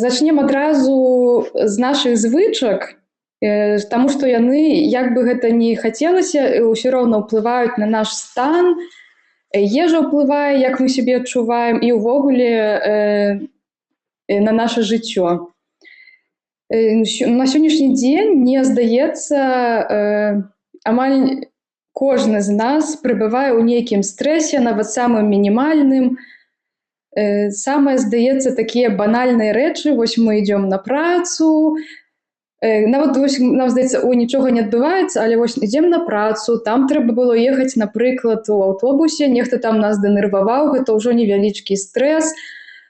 Зачнем адразу з нашых звычак, таму што яны, як бы гэта ні хацелася, ўсё роўна ўплываюць на наш стан. Ежа ўплывае, як мы сябе адчуваем, і ўвогуле на наша жыццё. На сённяшні дзень, мне здаецца, амаль кожны з нас пребывае ў нейкім стрэсе, нават самым мінімальным. Самае, здаецца, такія банальныя рэчы. Вось мы ідзём на працу, нават вось, нам здаецца, нічога не адбываецца, але вось ідзем на працу, там трэба было ехаць, напрыклад, у аўтобусе, нехта там нас дэнерваваў, гэта ўжо невялічкі стрэс.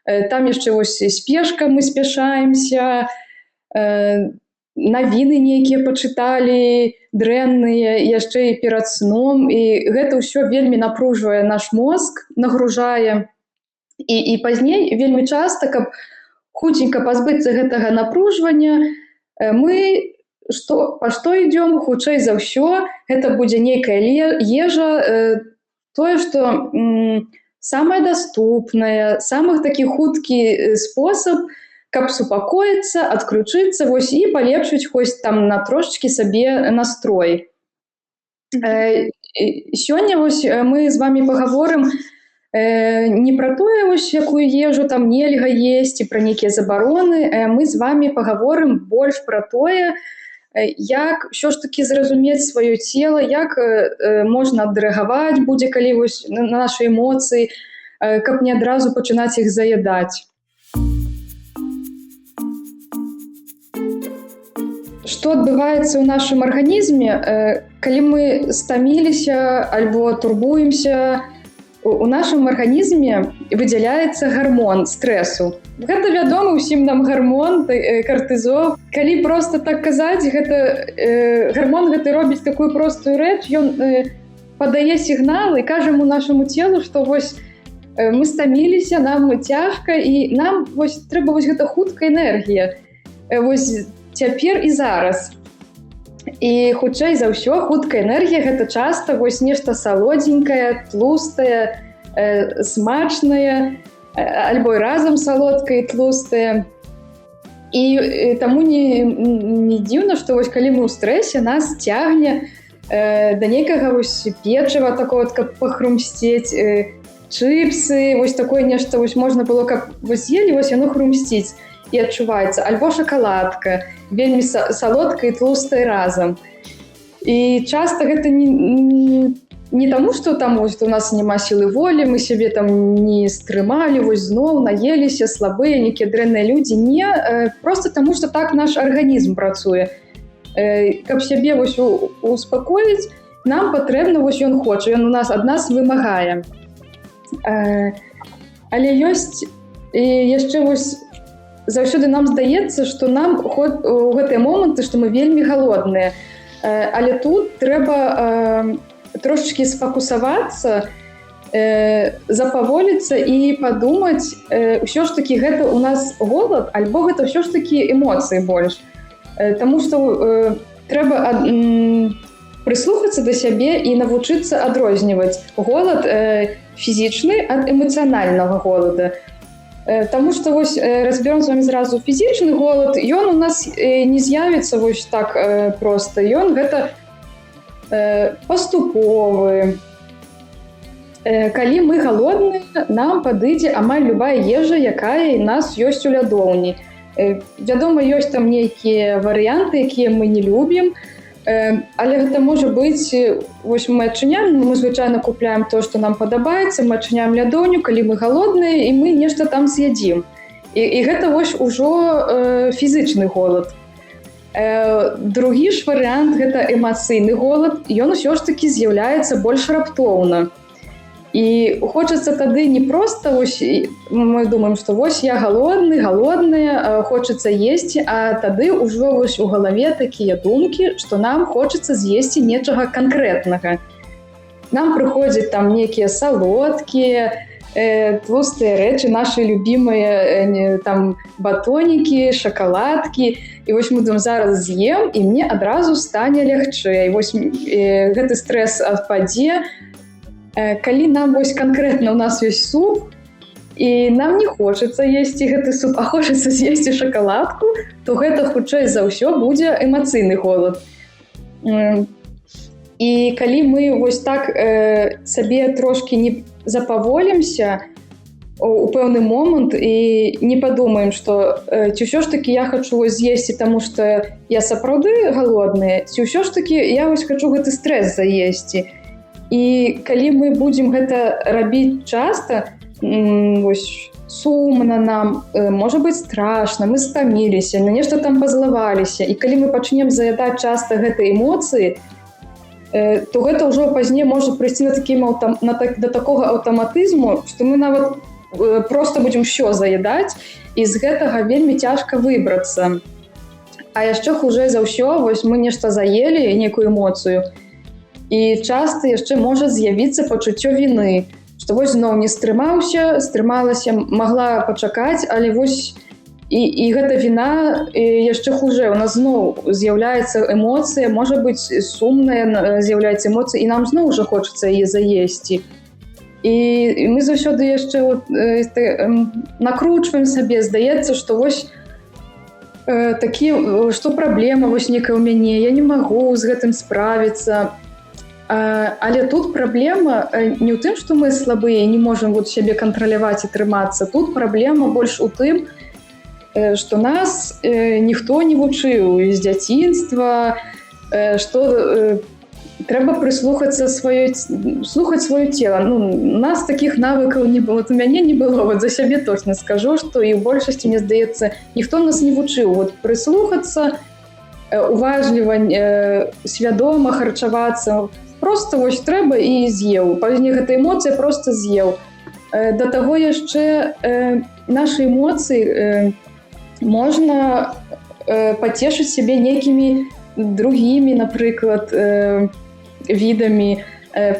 Там яшчэ вось спешка, мы спяшаемся, навіны нейкія пачыталі, дрэнныя, яшчэ і перад сном. І гэта ўсё вельмі напружвае наш мозг, нагружае. І пазней вельмі часта, каб хуценька пазбыцца гэтага напружвання, мы па што ідём? Хутчэй за ўсё, гэта будзе нейкая ежа, тое, што самае даступнае, самы такі хуткі спосаб, каб супакоіцца, адключыцца, вось, і палепшыць хоць там на трошачкі сабе настрой. Сёння вось мы з вамі пагаворым не пра тое, вось, якую ежу там нельга есці, пра нейкія забароны. Мы з вамі пагаворым больш пра тое, як ўсё ж такі зразумець сваё цела, як можна адрэагаваць будзе, калі вось на нашы эмоцыі, каб не адразу пачынаць іх заядаць. Што адбываецца ў нашым арганізме, калі мы стаміліся альбо турбуемся, у нашым арганізме выдзяляецца гармон стрэсу. Гэта вядомы ўсім нам гармон, картызол. Калі проста так казаць, гармон гэты робіць такую простую рэч, ён падае сігнал і кажам у нашаму целу, што вось мы стаміліся, нам цяжка, і нам вось трэба вось гэта хуткая энергія. Вось цяпер і зараз. І хутчэй за ўсё хуткая энергія гэта часта вось нешта салодзенькае, тлустае, смачнае, альбо і разам салодкае і тлустае. І таму не дзіўна, што вось калі мы ў стрэсе, нас цягне да нейкага вось печыва такого, каб пахрумсцець, чыпсы, вось такое нешта вось можна было, каб вось з'елі, вось яно хрумсціць і адчуваецца, альбо шакаладка, вельмі салодкая і тлустая разам. І часта гэта не таму, што там вось у нас няма сілы волі, мы сябе там не стрымалі, вось зноў наеліся, слабыя, нейкія дрэнныя людзі. Не, проста таму, што так наш арганізм працуе. Каб сябе вось успакоіць, нам патрэбна, вось ён хоча, ён у нас ад нас вымагае. Але ёсць яшчэ вось заўсёды нам здаецца, што нам у гэтыя моманты, што мы вельмі галодныя. Але тут трэба трошачкі сфокусавацца, запаволіцца і падумаць, ўсё ж такі гэта у нас голад, альбо гэта ўсё ж такі эмоцыі больш. Таму што трэба прыслухацца да сябе і навучыцца адрозніваць голад фізічны ад эмацыянальнага голада. Таму што вось разберём з вамі зразу фізічны голад, ён у нас не з'явіцца вось так проста. Ён гэта паступовы. Калі мы галодныя, нам падыдзе амаль любая ежа, якая ў нас ёсць у лядоўні. Вядома, ёсць там нейкія варыянты, якія мы не любім, але гэта можа быць, вось мы адчыняем, мы звычайна купляем то, што нам падабаецца, мы адчыняем лядоўню, калі мы галодныя, і мы нешта там з'ядзім. І гэта вось ужо фізічны голад. Другі ж варыянт гэта эмацыйны голад, ён усё ж такі з'яўляецца больш раптоўна. І хочацца тады не проста, вось, мы думаем, што вось я галодная, хочацца есці, а тады ўжо вось у галаве такія думкі, што нам хочацца з'есці нечага канкрэтнага. Нам прыходзяць там нейкія салодкія, тлустыя рэчы, нашы любімыя там батонікі, шакаладкі. І вось мы думаем, зараз з'ем, і мне адразу стане лягчэй. Вось гэты стрэс адпадзе. Калі нам вось канкрэтна у нас ёсць суп, і нам не хочацца есці гэты суп, а хочацца з'есці шакаладку, то гэта хутчэй за ўсё будзе эмацыйны голад. І калі мы вось так сабе трошкі не запаволімся у пэўны момант і не падумаем, што ці ўсё ж такі я хачу з'есці, таму што я сапраўды галодная, ці ўсё ж такі я вось хачу гэты стрэс заесці. І калі мы будзем гэта рабіць часта, вось сумна нам, можа быць страшна, мы стаміліся, на нешта там пазлаваліся. І калі мы пачнем заядаць часта гэтыя эмоцыі, то гэта ўжо пазней можа прыйсці да такога аўтаматызму, што мы нават просто будзем ўсё заядаць, і з гэтага вельмі цяжка выбрацца. А яшчэ хужэй за ўсё, вось мы нешта заелі, нейкую эмоцыю, і часта яшчэ можа з'явіцца пачуццё віны, што вось зноў не стрымалася, магла пачакаць, але вось і гэта віна яшчэ хужэй. У нас зноў з'яўляецца эмоцыя, можа быць сумная з'яўляецца эмоцыя, і нам зноў уже хочацца яе заесці. І мы заўсёды яшчэ накручваем сабе, здаецца, што вось што праблема вось некая ў мяне, я не магу з гэтым справіцца. Але тут праблема не ў тым, што мы слабыя і не можам сябе кантраляваць і трымацца. Тут праблема больш у тым, што нас ніхто не вучыў з дзяцінства, што трэба прыслухацца слухаць сваё цела. У нас такіх навыкаў не было, у мяне не было, за сябе точна скажу, што і ў большасці, мне здаецца, ніхто нас не вучыў прыслухацца, уважліва, свядома харчавацца. Просто вось трэба і з'еў. Пазней гэта эмоцыя просто з'еў. Да таго яшчэ нашы эмоцыі можна пацешыць сябе нейкімі другімі, напрыклад, відамі,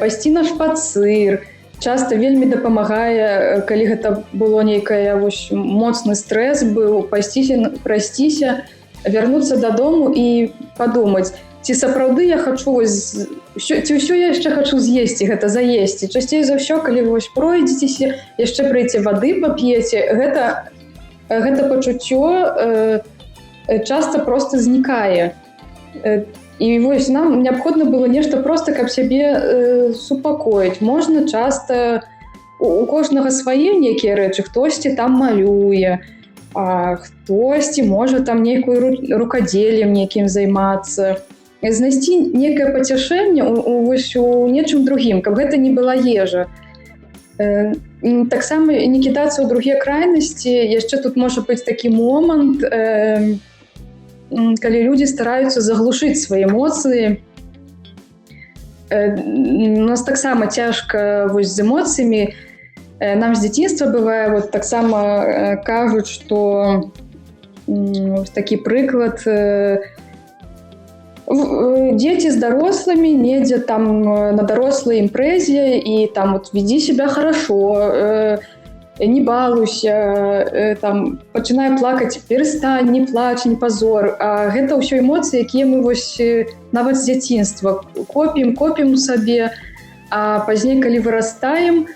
пайсці на шпацыр. Часта вельмі дапамагае, калі гэта было нейкая моцны стрэс быў, прайсціся, вярнуцца дадому і падумаць, ці сапраўды я хачу, ці ўсё я яшчэ хачу з'есці, гэта заесці. Часцей за ўсё, калі вы пройдзецеся, яшчэ прыйдзеце вады пап'еце, гэта пачуццё часта просто знікае. І вось нам неабходна было нешта проста, каб сябе супакоіць. Можна часта, у кожнага свае нейкія рэчы, хтосьці там малюе, а хтосьці можа там нейкую рукадзеллем нейкім займацца. Знайсці некае пацяшэнне у нечым другім, каб гэта не была ежа. Таксама не кідацца ў другія крайнасці. Яшчэ тут можа быць такі момант, калі людзі стараюцца заглушыць свае эмоцыі. У нас таксама цяжка з эмоцыямі. Нам з дзяцінства бывае, таксама кажуць, што такі прыклад, дзеці з дарослымі недзе там на дарослай імпрэзе і там ведзі себя хорошо, не балуйся, там пачынае плакаць, перастань, не плач, не пазор. А гэта ўсё эмоцыі, якія мы нават з дзяцінства копім у сабе, а пазней, калі вырастаем,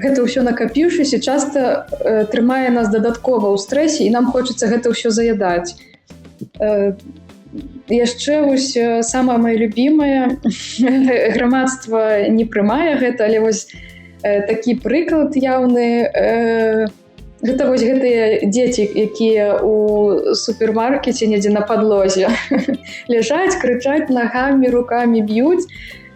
гэта ўсё накапіўшыся, часта трымае нас дадаткова ў стрэсе, і нам хочацца гэта ўсё заядаць. Яшчэ самае маё любімае, грамадства не прымае гэта, але такі прыклад яўны, гэта гэтыя дзеці, якія ў супермаркеце недзе на падлозе ляжаць, крычаць нагамі, рукамі б'юць,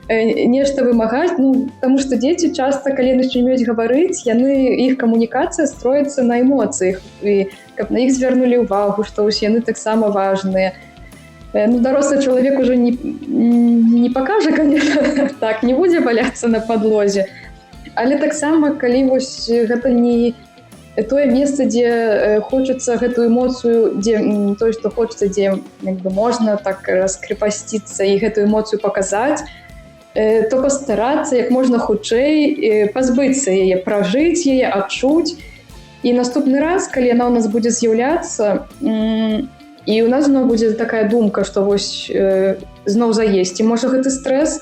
нешта вымагаць, таму што дзеці часта, калі начнуць гаварыць, іх камунікацыя строіцца на эмоцыях, і каб на іх звярнулі ўвагу, што яны таксама важныя. Дарослы чалавек ужо не пакажа, конечно, так, не будзе валяцца на падлозе. Але таксама, калі гэта не тое месца, дзе хочацца гэтую эмоцыю, тое, што хочацца, дзе можна так раскрэпасціцца і гэтую эмоцыю паказаць, то пастарацца як можна хутчэй пазбыцца яе, пражыць яе, адчуць. І наступны раз, калі яна ў нас будзе з'яўляцца, і ў нас зноў будзе такая думка, што зноў заесці, можа гэты стрэс,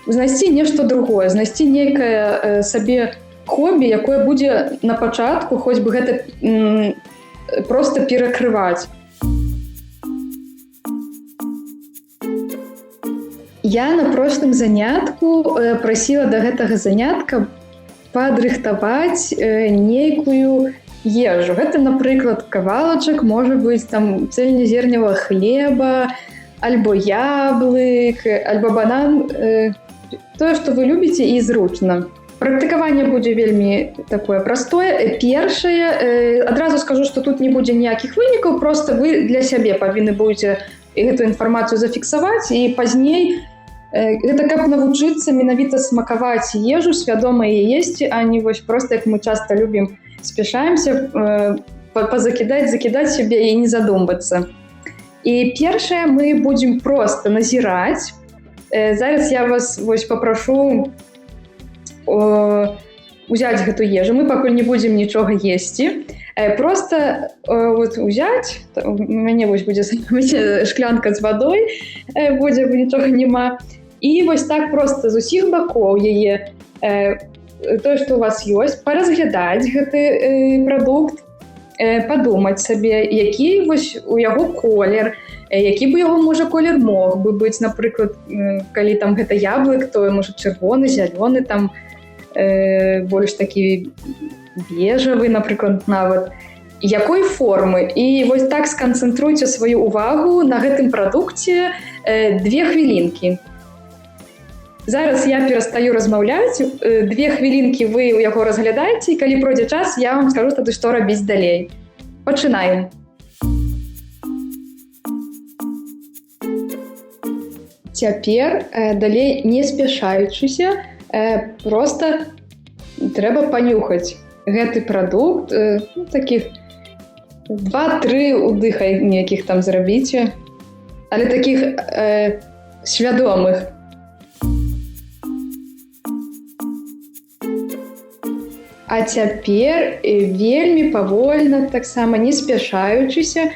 знайсці нешта другое, знайсці нейкае сабе хобі, якое будзе на пачатку хоць бы гэта проста перакрываць. Я на прошлым занятку прасіла да гэтага занятка падрыхтаваць нейкую ежу. Гэта, напрыклад, кавалачак, можа быць, там цельназерневага хлеба, альбо яблык, альбо банан. Тое, што вы любіце і зручна. Практыкаванне будзе вельмі такое простое. Першае, адразу скажу, што тут не будзе ніякіх вынікаў, проста вы для сябе павінны будзеце гэту інфармацыю зафіксаваць, і пазней гэта каб навучыцца менавіта смакаваць ежу, свядома яе есці, а не вось проста, як мы часта любім, спяшаемся закідаць сябе і не задумвацца. І першае, мы будзем проста назіраць. Зараз я вас вось папрашу узяць гэту ежу. Мы пакуль не будзем нічога есці. Просто вот узяць, у мяне вось будзе шклянка з вадой, будзе, нічога няма. І вось так проста з усіх бакоў яе, тое, што у вас ёсць, паразглядаць гэты прадукт, падумаць сабе, які вось у яго колер, які бы яго, можа, колер мог бы быць, напрыклад, калі там гэта яблык, то, можа, чырвоны, зялёны, там больш такі бежавы, напрыклад, нават. Якой формы? І вось так сканцэнтруйце сваю увагу на гэтым прадукце 2 хвілінкі. Зараз я перастаю размаўляць, 2 хвілінкі вы ў яго разглядаеце, і калі пройдзе час, я вам скажу тады, што рабіць далей. Пачынаем. Цяпер далей не спяшаючыся, проста трэба панюхаць гэты прадукт, такіх 2-3 удыха нейкіх там зрабіце, але такіх свядомых. А цяпер вельмі павольна, таксама не спяшаючыся,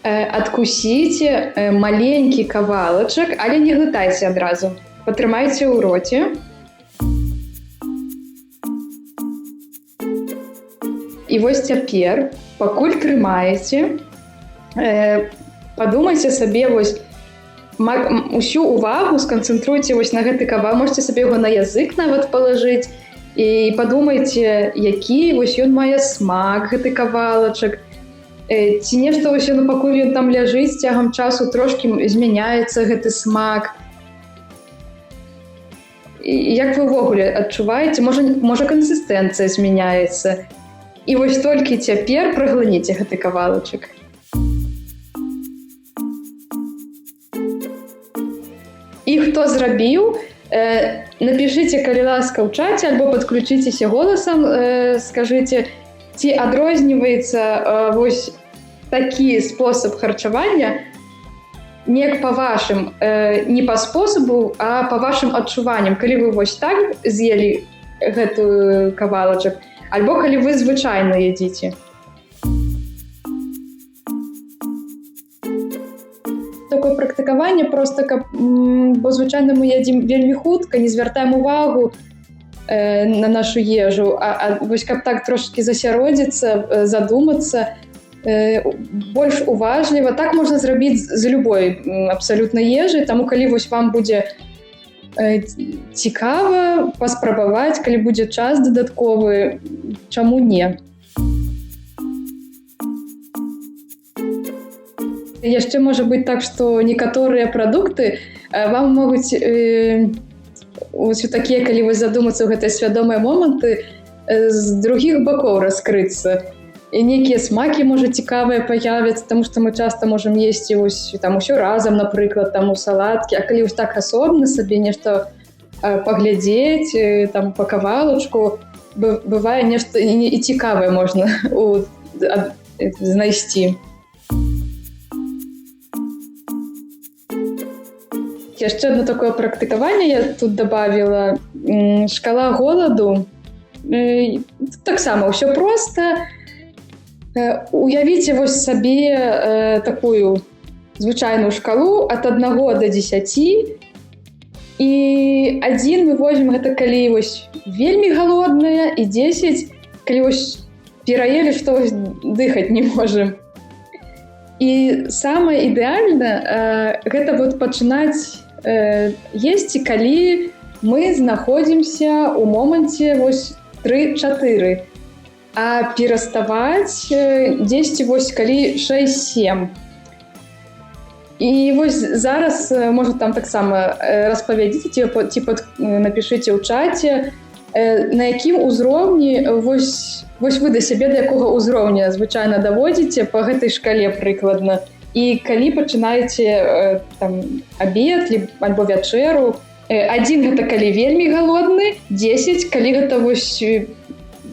адкусіце маленькі кавалачак, але не глытайце адразу. Патрымайце ў роце. І вось цяпер, пакуль трымаеце, падумайце сабе, вось усю увагу сканцэнтруйце вось на гэты кавалак, можете сабе яго на язык нават палажыць, і падумайце, які вось ён мае смак, гэты кавалачак, ці нешта вось ён, пакуль ён там ляжыць, цягам часу трошкі змяняецца гэты смак. І як вы ўвогуле адчуваеце, можа кансістэнцыя змяняецца. І вось толькі цяпер праглыніце гэты кавалачак. І хто зрабіў, напішыце, калі ласка, ў чаце, альбо падключыцеся голасам, скажыце, ці адрозніваецца вось такі спосаб харчавання неяк па вашым, не па спосабу, а па вашым адчуванням, калі вы вось так з'елі гэты кавалачак, альбо калі вы звычайна ядзіце. Такое практыкаванне проста, бо звычайна мы ядзім вельмі хутка, не звяртаем увагу на нашу ежу, а вось каб так трошкі засяродзіцца, задумацца, больш уважліва. Так можна зрабіць з любой абсалютна ежы, таму калі вось вам будзе цікава паспрабаваць, калі будзе час дадатковы, чаму не? Яшчэ можа быць так, што некаторыя прадукты вам могуць такія, калі вы задумацца ў гэтыя свядомыя моманты, з другіх бакоў раскрыцца. І нейкія смакі, можа, цікавыя паявяцца, таму што мы часта можам есці усё разам, напрыклад, у салаткі, а калі так асобна сабе нешта паглядзець, па кавалачку, бывае нешта і цікавае можна знайсці. Яшчэ одно такое практыкаванне я тут добавила. Шкала голаду. Таксама ўсё проста. Уявіце вось сабе такую звычайную шкалу ад 1 до 10. І 1 мы возьмем гэта калі вось вельмі галодная, і 10, калі вось пераелі, што вось дыхаць не можам. І самае ідэальна гэта вот пачынаць есці, калі мы знаходзімся ў моманце вось 3-4, а пераставаць дзесьці вось калі 6-7. І вось зараз, можа, там таксама распавядзіце, ці напішыце ў чаце, на якім узроўні вось вы да сябе да якога ўзроўня звычайна даводзіце па гэтай шкале прыкладна. І калі пачынаеце абед альбо вячэру, 1 гэта калі вельмі галодны, 10 калі гэта вось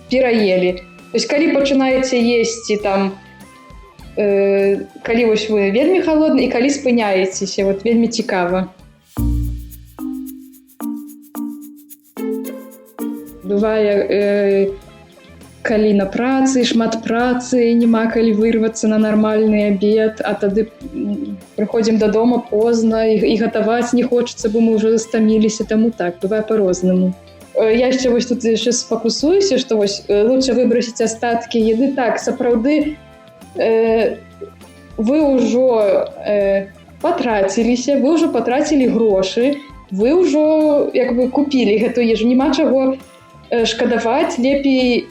пераелі. То есть калі пачынаеце есці там, калі вось вы вельмі галодны і калі спыняецеся, вот вельмі цікава. Бывае, калі на працы, шмат працы, няма калі вырвацца на нармальны абед, а тады прыходзім дадому позна і гатаваць не хочацца, бо мы ўжо стаміліся, таму так, бывае па-рознаму. Я яшчэ вось тут яшчэ сфокусуюся, што вось лучше выбрасіць астаткі еды. Так, сапраўды, вы ўжо патраціліся, вы ўжо патрацілі грошы, вы ўжо як бы купілі гэту ежу, няма чаго шкадаваць, лепей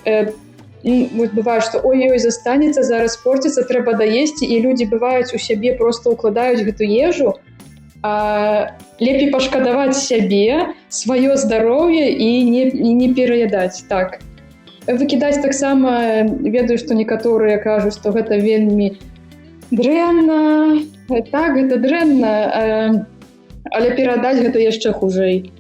бывае, што ой-ой, застанецца, зараз порціцца, трэба даесці, і людзі бываюць у сябе, проста укладаюць гэту ежу, а лепей пашкадаваць сябе, сваё здароўе і не пераядаць. Так. Выкідаць таксама, ведаю, што некаторыя кажуць, што гэта вельмі дрэнна. Так, гэта дрэнна, але перадаць гэта яшчэ хужэй.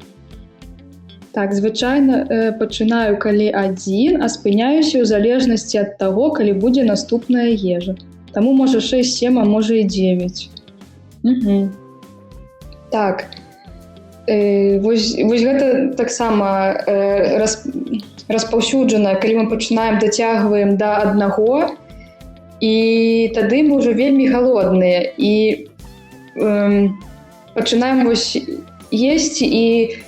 Так, звычайна пачынаю калі 1, а спыняюся ў залежнасці ад таго, калі будзе наступная ежа. Таму можа 6-7, а можа і 9. Угу. Так, вось гэта таксама распаўсюджана, калі мы пачынаем дацягваем да 1, і тады мы ўжо вельмі галодныя, і пачынаем вось есці, і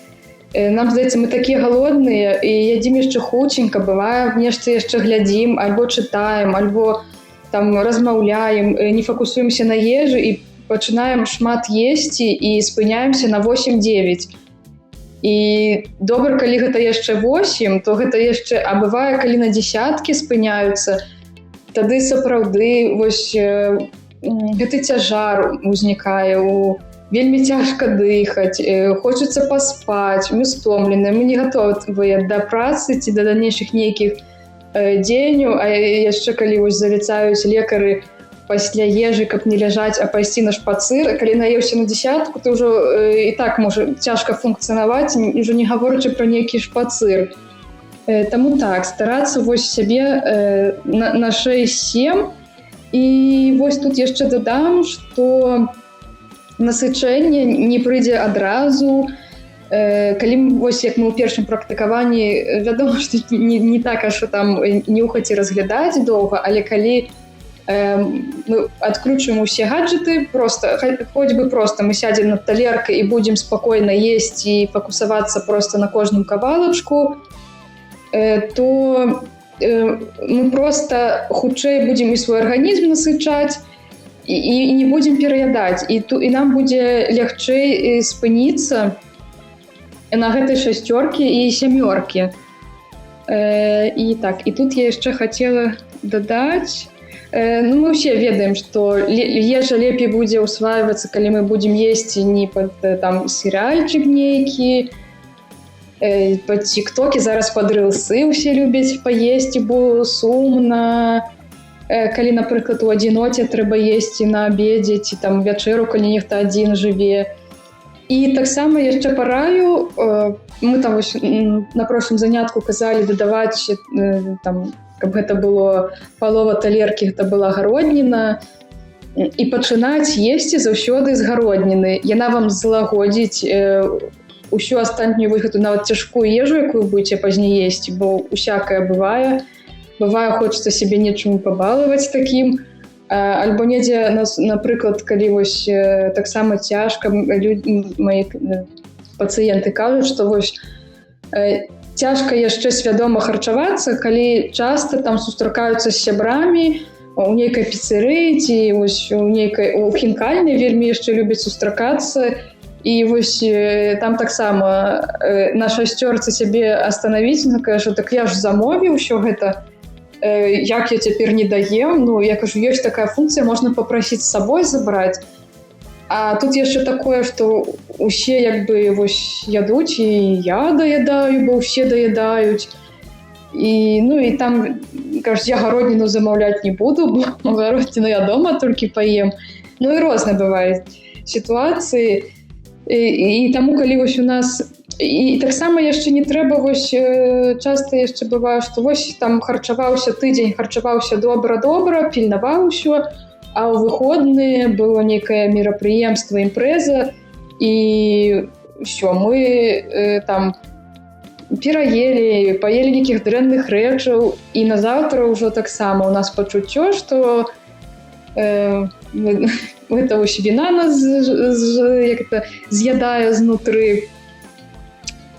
нам здаецца, мы такія галодныя, і ядзім яшчэ хутченька, бывае, нешта яшчэ глядзім, альбо чытаем, альбо там размаўляем, не фокусуемся на ежы, і пачынаем шмат есці, і спыняемся на 8-9. І добра, калі гэта яшчэ 8, то гэта яшчэ, а бывае, калі на дзесяткі спыняюцца, тады сапраўды вось гэты цяжар узнікае, вельмі цяжка дыхаць, хочацца паспаць, мы стомленыя, мы не гатовыя да працы ці да далейшых нейкіх дзеянняў, а яшчэ калі вось завіцаюць лекары пасля ежы, каб не ляжаць, а пайсці на шпацыр, калі наеўся на дзесятку, то ўжо і так можа цяжка функцыянаваць, ўжо не гаворачы пра нейкі шпацыр. Таму так, старацца вось сябе на 6-7. І вось тут яшчэ дадам, што насычэнне не прыйдзе адразу. Калі вось як мы ў першым практыкаванні, вядома, што не так, што там нюхаць і разглядаць доўга, але калі мы адключым усе гаджеты, просто, хоць бы просто мы сядзем над талеркай і будзем спакойна есці і фокусавацца просто на кожным кавалачку, то мы просто хутчэй будзем і свой арганізм насычаць і не будзем пераядаць. І нам будзе лягчэй спыніцца на гэтай 6 і 7. І так, і тут я яшчэ хацела дадаць, мы ўсе ведаем, што ежа лепей будзе ўсваивацца, калі мы будзем есці не пад там серыальчык нейкі, пад тик-токі, зараз пад рылсы ўсе любяць паесці, бо сумна, калі, напрыклад, у адзіноце трэба есці на абедзе, ці там вячэру, калі нехта адзін жыве. І таксама яшчэ параю, мы там на прошлым занятку казалі дадаваць там, каб гэта было палова талеркі, гэта была гародніна, і пачынаць есці заўсёды з гародніны. Яна вам злагодзіць усю астатнюю гэту нават цяжкую ежу, якую будзеце пазней есці, бо усякае бывае. Бывае, хочацца сябе нечым пабалаваць такім, альбо недзе, напрыклад, калі вось таксама цяжка, пацыенты кажуць, што вось цяжка яшчэ свядома харчавацца, калі часта там сустракаюцца з сябрамі у нейкай піцэрыі ці вось у хінкальнай вельмі яшчэ любяць сустракацца. І вось там таксама на шасцёрцы сябе астанавіць, кажу, так я ж замовіў усё гэта, як я цяпер не даем, я кажу, ёсць такая функцыя, можна папрасіць з сабой забраць. А тут яшчэ такое, што усе як бы вось ядуць, і я даядаю, бо ўсе даядаюць. І там, кажуць, я гародніну замаўляць не буду, бо гародніну я дома толькі паем. І розныя бываюць сітуацыі. І таму, калі вось у нас... І таксама яшчэ не трэба, вось часта яшчэ бывае, што вось там харчаваўся тыдзень, харчаваўся добра-добра, пільнаваў усё, а ў выходныя было нейкае мерапрыемства, імпрэза, і ўсё, мы там пераелі, паелі нейкіх дрэнных рэчаў, і назаўтра ўжо таксама у нас пачуццё, што гэта вось віна нас з'ядае знутры.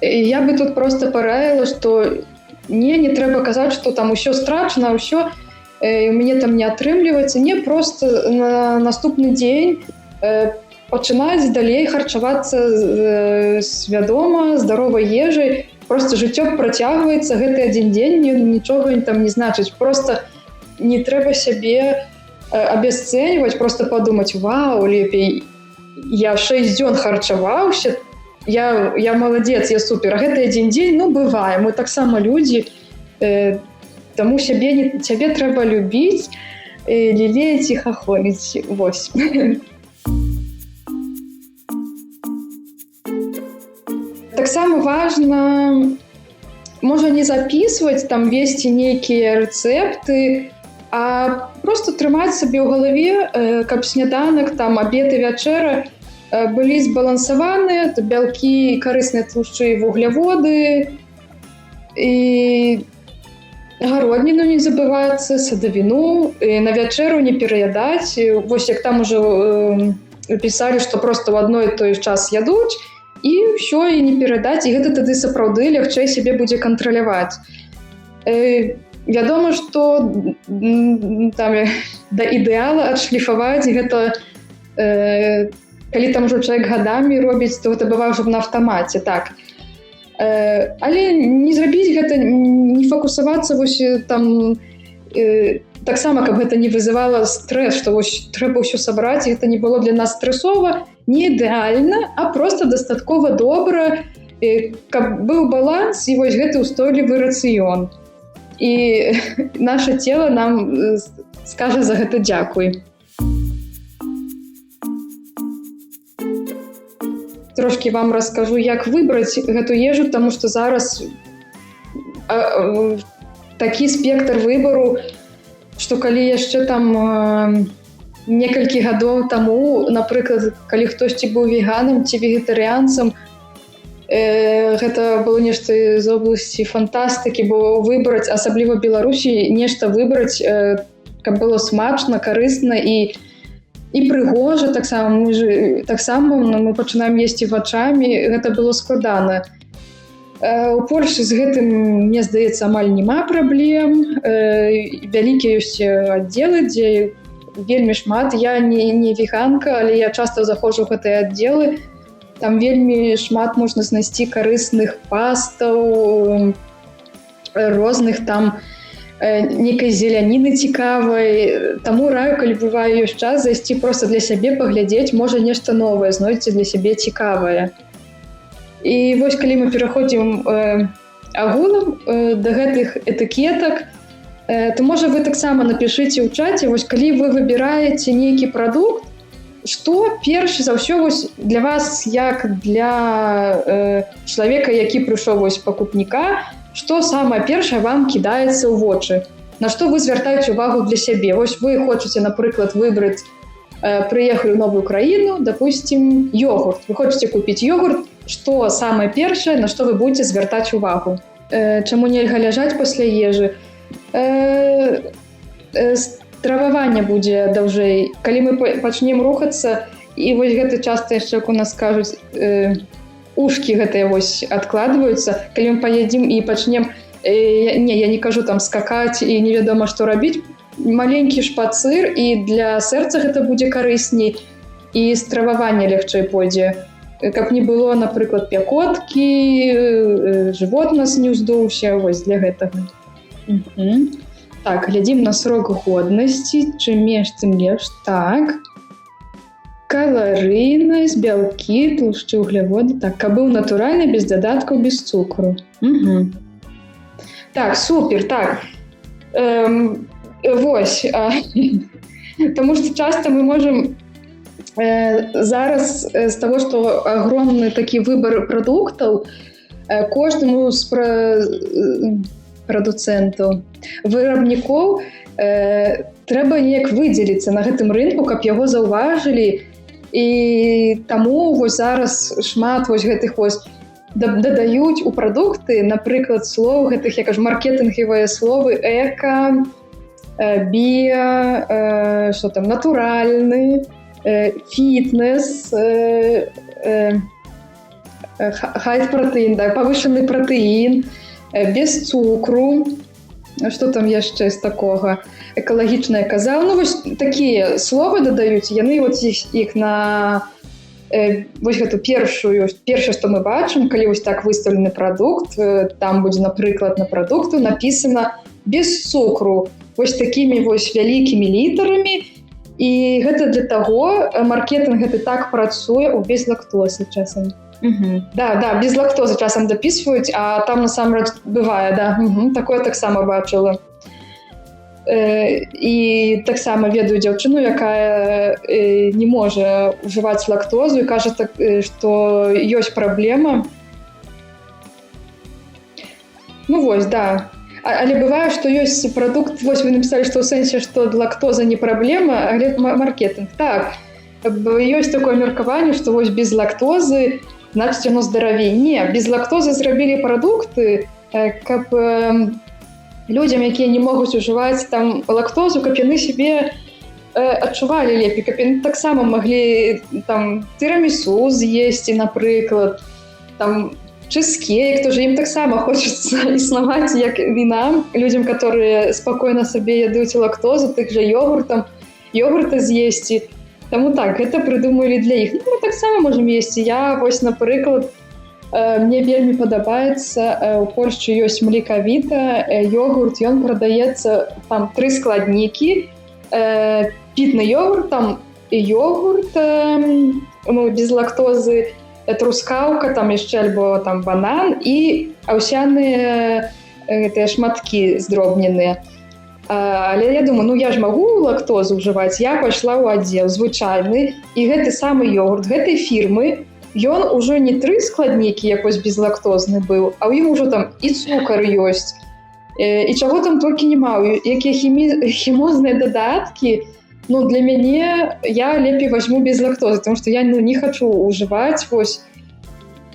Я бы тут просто параіла, што не трэба казаць, што там усё страчана, ўсё у мяне там не атрымліваецца. Не, просто на наступны дзень пачынаць далей харчавацца свядома, здаровай ежай. Просто жыццё працягваецца, гэты адзін дзень нічога там не значыць. Просто не трэба сябе абясцэньваць, просто падумаць, вау, лепей, я 6 дзён харчаваўся, я маладзец, я супер, а гэты адзін дзень, бывае, мы таксама людзі, таму цябе трэба любіць, лелеяць і хахоліць, вось. Таксама важна, можа не запісваць, там весці нейкія рэцэпты, а просто трымаць сабе ў галаве, каб сняданак, там абед і вячэра былі збалансаваныя, бялкі, карысныя тлушчы, вугляводы, і гародніну не забывацца, садавіну, на вячэру не пераядаць. Вось як там ужо пісалі, што просто ў адной і той час ядуць, і ўсё, і не перадаць, і гэта тады сапраўды лягчэй сябе будзе кантраляваць. Вядома, што там да ідэала адшліфаваць гэта, калі там ужо чалавек гадамі робіць, то гэта бывае ўжо на аўтамаце, так. Але не зрабіць гэта, не фокусавацца вось там, таксама, каб гэта не вызывала стрэс, што вось трэба ўсё сабраць, і гэта не было для нас стрэсова, не ідэальна, а проста дастаткова добра, каб быў баланс і вось гэты ўстойлівы рацыён. І наша цела нам скажа за гэта дзякуй. Трошкі вам раскажу, як выбраць гэту ежу, таму што зараз такі спектр выбару, што калі яшчэ там некалькі гадоў таму, напрыклад, калі хтосьці быў веганам ці вегетарыянцам, гэта было нешта з обласці фантастыкі, бо выбраць, асабліва Беларусі, нешта выбраць, каб было смачна, карысна і прыгожа. Таксама мы пачынаем есці вачамі, гэта было складана. У Польшы з гэтым, мне здаецца, амаль няма праблем. Вялікія ёсць аддзелы, дзе вельмі шмат. Я не веганка, але я часта заходжу ў гэтыя аддзелы. Там вельмі шмат можна знайсці карысных пастаў, розных там нейкай зеляніны цікавай. Таму раю, калі бывае ёсць час, зайсці проста для сябе паглядзець, можа нешта новае знойдзеце для сябе цікавае. І вось калі мы пераходзім агулам да гэтых этыкетак, то можа вы таксама напішыце ў чаце, вось калі вы выбіраеце нейкі прадукт, што перш за ўсё вось для вас, як для чалавека, які прыйшоў вось пакупніка, што самае першае вам кідаецца ў вочы, на што вы звяртаеце увагу для сябе. Вось вы хочаце, напрыклад, выбраць, прыехалі ў новую краіну, допустим, йогурт. Вы хочаце купіць йогурт, што самае першае, на што вы будзеце звяртаць увагу. Чаму нельга ляжаць пасля ежы? Страваванне будзе даўжэй. Калі мы пачнем рухацца, і вось гэта часта яшчэ у нас кажуць, ушкі гэтыя вось адкладваюцца, калі мы паедзім і пачнем я не кажу там скакаць і невядома што рабіць, маленькі шпацыр, і для сэрца гэта будзе карысней, і страваванне лягчэй пойдзе. Каб не было, напрыклад, пякоткі, жывот нас не ўздуўся, вось для гэтага. Так, глядзім на срок годнасці, чым менш, тым лепш. Так. Каларыйнасць, бялкі, тлушчы, угляводы. Так, каб быў натуральны, без дадаткаў, без цукру. Так, супер, так. Вось. Таму што часта мы можам зараз з таго, што агромны такі выбар прадуктаў, кожнаму з прадуцэнтаў, вырабнікоў трэба неяк выдзеліцца на гэтым рынку, каб яго заўважылі. І таму вось зараз шмат вось гэтых вось дадаюць у прадукты, напрыклад, слоў гэтых, я кажу, маркетынгавыя словы эка, біа, што там, натуральны, фітнес, хай-пратэін, да, павышаны пратэін, без цукру, што там яшчэ з такога, экалагічная каза. Ну, вось такія словы дадаюць, яны вот іх на вось гэту першае, што мы бачым, калі вось так выстаўлены прадукт, там будзе, напрыклад, на прадукту напісана без цукру, вось такімі вось вялікімі літарамі, і гэта для таго, маркетынг гэты так працуе у без лактозы часам. Да, без лактозы часам дапісваюць, а там насамрэч бывае, да, такое таксама бачыла. І таксама ведаю дзяўчыну, якая не можа ўжываць лактозу і кажа, што ёсць праблема. Ну вось, да. Але бывае, што ёсць прадукт, вось вы напісалі, што ў сэнсе, што лактоза не праблема, але маркетынг. Так, ёсць такое меркаванне, што вось без лактозы, значыць, яно здаравей. Не, без лактозы зрабілі прадукты, каб людзям, якія не могуць ужываць там лактозу, каб яны сябе адчувалі лепей, каб яны таксама маглі там тирамісу з'есці, напрыклад, там чизкейк, тоже ім таксама хочацца існаваць як віна людзям, которые спакойна сабе ядуць лактозу, тых жа ёгурта з'есці. Таму так, гэта прыдумалі для іх. Ну, мы таксама можам есці. Я вось, напрыклад, мне вельмі падабаецца, у Польшчы ёсць млекавіта, ёгурт, ён прадаецца, там 3 складнікі, пітны ёгурт, там ёгурт, ну, без лактозы, трускаўка, там яшчэ альбо там банан і аўсяныя гэтыя шматкі здробненыя. Але я думаю, ну я ж магу лактозу ўжываць, я пайшла ў аддзел звычайны, і гэты самы ёгурт гэтай фірмы, ён ужо не 3 складнікі, як вось безлактозны быў, а ў ім ужо там і цукар ёсць, і чаго там толькі няма, якія хімозныя дадаткі. Ну, для мяне я лепей возьму без лактозы, потому что я не хочу ўжываць вось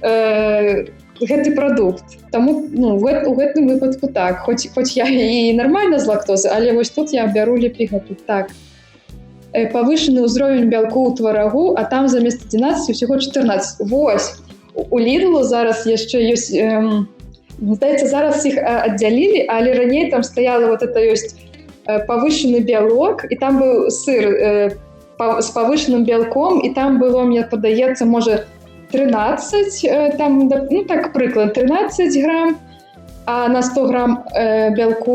гэты прадукт. Таму у гэтым выпадку так, хоць я і нармальна з лактозы, але вось тут я бяру лепей гэты. Так. Павышаны ўзровень бялку ў тварагу, а там замест 11 усяго 14. Вось. У Lidl зараз яшчэ ёсць, здаецца, зараз іх аддзялілі, але раней там стаяла вот это ёсць павышаны бялок, і там быў сыр з павышаным бялком, і там было, мне падаецца, можа 13, там, ну так, прыклад, 13 грам, а на 100 грам бялку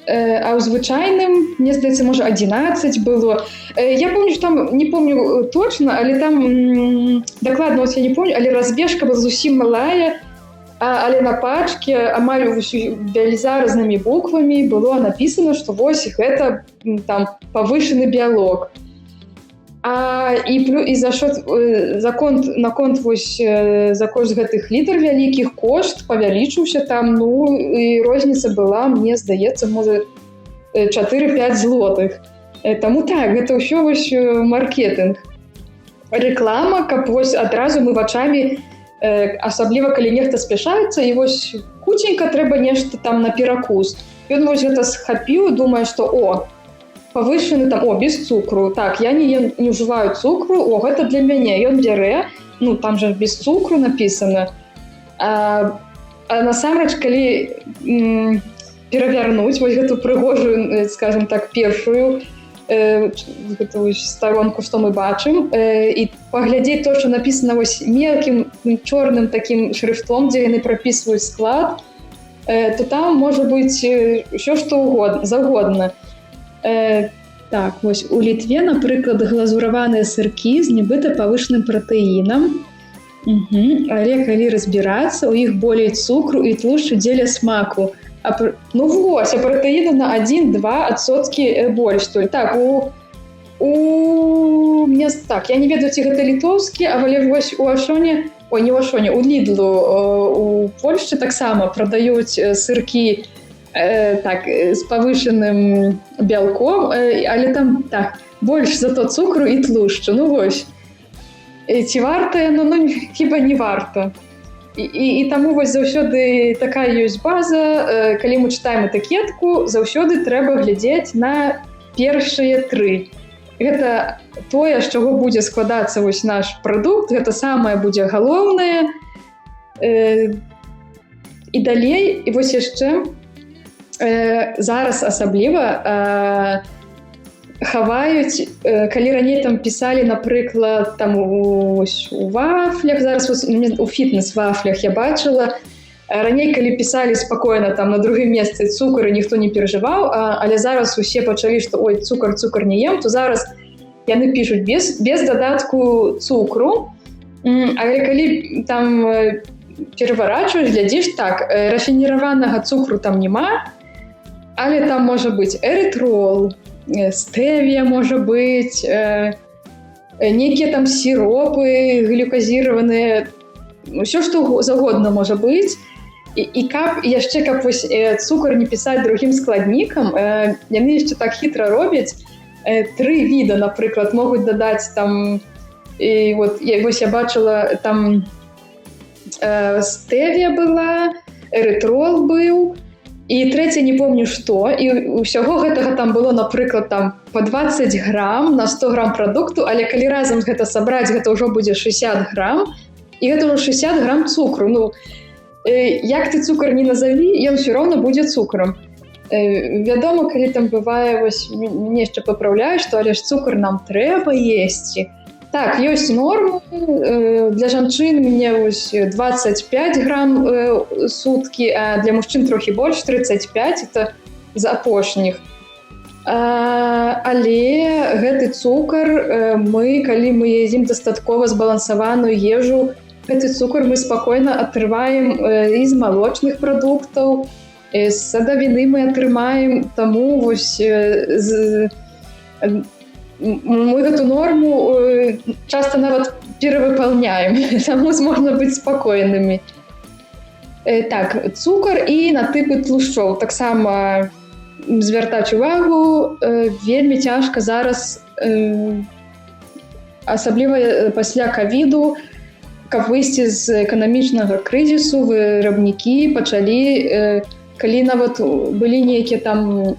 а ў звычайным, мне здаецца, можа 11 было. Я помню, што там, не помню точна, але там, дакладна, ось я не помню, але разбежка была зусім малая, але на пачке амаль велізаразнымі буквамі было напісана, што вось гэта там павышаны бялок. І наконт вось за кошт гэтых літр вялікіх кошт павялічыўся там, ну і розніца была, мне здаецца, можа 4-5 злотых. Таму так, гэта ўсё вось маркетынг. Реклама, каб вось адразу мы вачамі, асабліва калі нехта спяшаецца, і вось хутенька трэба нешта там на перакус. Ён вось гэта схапіў, думае, што павышаны там, без цукру. Так, я не ўжываю цукру, гэта для мяне. Ён бярэ ну, там же без цукру написано. А насамрэч, калі перавярнуць вось гэту прыгожую, скажем так, першую гэтую старонку, што мы бачым, і паглядзець то, што напісана вось мелкім чорным такім шрыфтом, дзе яны прапісваюць склад, то там можа быць ўсё што заўгодна. Так, вось у Літве, напрыклад, глазураваныя сыркі з нібыта павышаным пратэінам. Але калі разбірацца, у іх болей цукру і тлушчу дзеля смаку. Ну вось, а пратэіна на 1-2% больш. Так, я не ведаю, ці гэта літоўскі, але вось у Ашоне, не у Ашоне, у Лідлу, у Польшчы таксама прадаюць сыркі з павышаным бялком, але там так, больш зато цукру і тлушчу. Ну вось. Ці варта? Ну, хіба не варта. І таму вось заўсёды такая ёсць база. Калі мы чытаем этыкетку, заўсёды трэба глядзець на першыя 3. Гэта тое, з чаго будзе складацца вось наш прадукт, гэта самае будзе галоўнае. І далей, і вось яшчэ зараз асабліва хаваюць, калі раней там пісалі, напрыклад, там у вафлях, зараз у фітнес-вафлях я бачыла, раней, калі пісалі спакойна там на другім месцы цукар, і ніхто не перажываў, але зараз усе пачалі, што ой, цукар не ем, то зараз яны пішуць без дадатку цукру, але калі там пераварачваеш, глядзіш, так, рафініраванага цукру там няма, але там можа быць эрытрол, стэвія можа быць, нейкія там сіропы глюказіраваныя, ўсё што заўгодна можа быць. І яшчэ каб вось цукар не пісаць другім складнікам, яны яшчэ так хітра робяць. 3 віда, напрыклад, могуць дадаць там, і вось я бачыла, там стэвія была, эрытрол быў, і трэця не помню што, і ўсяго гэтага там было, напрыклад, там па 20 грам на 100 грам прадукту, але калі разам гэта сабраць, гэта ўжо будзе 60 грам, і гэта ўжо 60 грам цукру. Ну, як ты цукар не назаві, ён ўсё роўна будзе цукрам. Вядома, калі там бывае, вось мне яшчэ папраўляю, што але ж цукар нам трэба есці. Так, ёсць нормы. Для жанчын мне вось 25 грам суткі, а для мужчын трохі больш, 35, это з апошніх. Але гэты цукар, калі мы едзім дастаткова збалансаваную ежу, гэты цукар мы спакойна атрымаем і з малочных прадуктаў, з садавіны мы атрымаем, таму вось мы гэту норму часта нават перавыпаўняем, таму можна быць спакойнымі. Так, цукар і на тыпы тлушчоў. Таксама звяртаць увагу, вельмі цяжка зараз, асабліва пасля ковіду, каб выйсці з эканамічнага крызісу, вырабнікі пачалі, калі нават былі нейкія там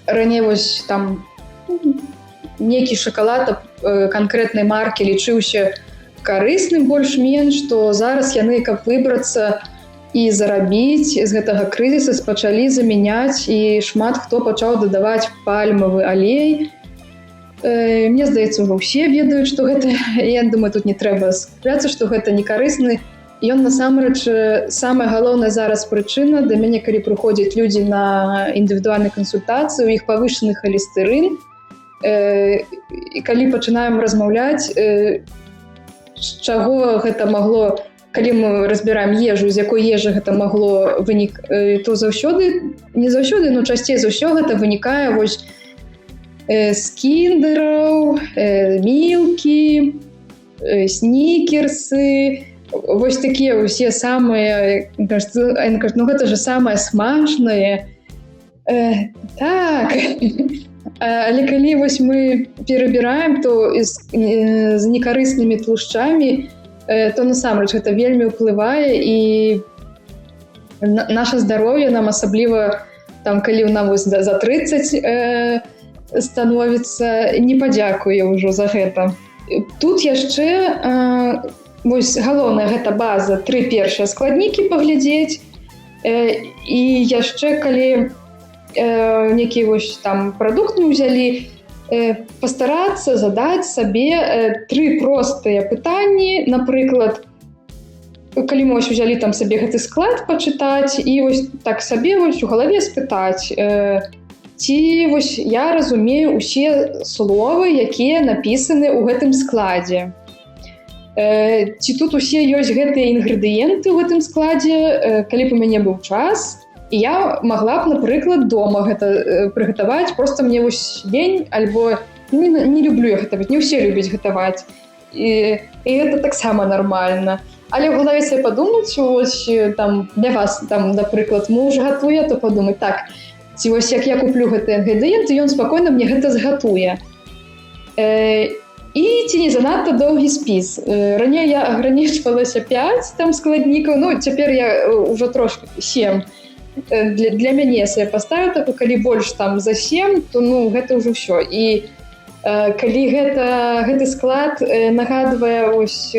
раней вось там нейкі шакалад канкрэтнай маркі лічыўся карысным больш-менш, што зараз яны, каб выбрацца і зарабіць з гэтага крызіса, пачалі замяняць, і шмат хто пачаў дадаваць пальмавы алей. Мне здаецца, ўжо ўсе ведаюць, што гэта, я думаю, тут не трэба скупляцца, што гэта не карысны. Ён насамрэч самая галоўная зараз прычына. Да мяне, калі прыходзяць людзі на індывідуальнай кансультацыі, у іх павышаны холестерын, і калі пачынаем размаўляць, з чаго гэта магло, калі мы разбіраем ежу, з якой ежы гэта магло вынікаць, то заўсёды, не заўсёды, но часцей за ўсё гэта вынікае вось з кіндераў, мілкі, снікерсы, вось такія ўсе самыя, ну гэта же самае смачнае. Так, але калі вось мы перабіраем, то з некарыснымі тлушчамі, то насамрэч гэта вельмі ўплывае, і наша здароўе нам асабліва, там, калі нам за 30 становіцца, не падзякуе ўжо за гэта. Тут яшчэ вось галоўнае гэта база, 3 першыя складнікі паглядзець, і яшчэ калі некі вось там прадукт не ўзялі, пастарацца задаць сабе 3 простыя пытанні, напрыклад, калі мы узялі там сабе гэты склад пачытаць і вось так сабе вось у галаве спытаць, ці вось я разумею ўсе словы, якія напісаны ў гэтым складзе. Ці тут усе ёсць гэтыя інгрэдыенты ў гэтым складзе, калі б у мяне быў час, і я магла б, напрыклад, дома гэта прыгатаваць, проста мне вось лень, альбо не люблю я гатаваць, не ўсе любяць гатаваць. І гэта таксама нармальна. Але ў галаве сабе падумаць, вось там для вас, там, напрыклад, муж гатуе, то падумаць, так, ці вось як я куплю гэты інгрэдыент, ён спакойна мне гэта згатуе. І ці не занадта доўгі спіс. Раней я агранічвалася 5 там складнікаў, ну, цяпер я ўжо трошки 7. Для мяне сабе паставіў, так, калі больш там за 7, то ну, гэта ўжо ўсё. І калі гэты склад нагадвае ось...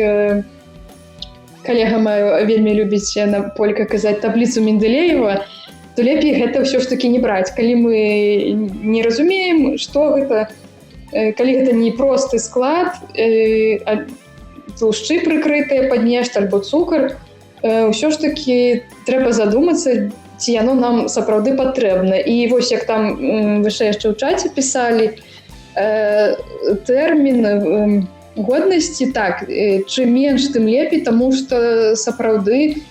Калега маю вельмі любіць на полька казаць табліцу Менделеева, то лепей гэта ўсё ж такі не браць. Калі мы не разумеем, што гэта, калі гэта не просты склад, тлушчы прыкрытыя пад нешта альбо цукар, ўсё ж такі трэба задумацца, ці яно нам сапраўды патрэбна. І вось як там вышэй яшчэ ў чаце пісалі, тэрмін годнасці, так, чым менш, тым лепей, таму што сапраўды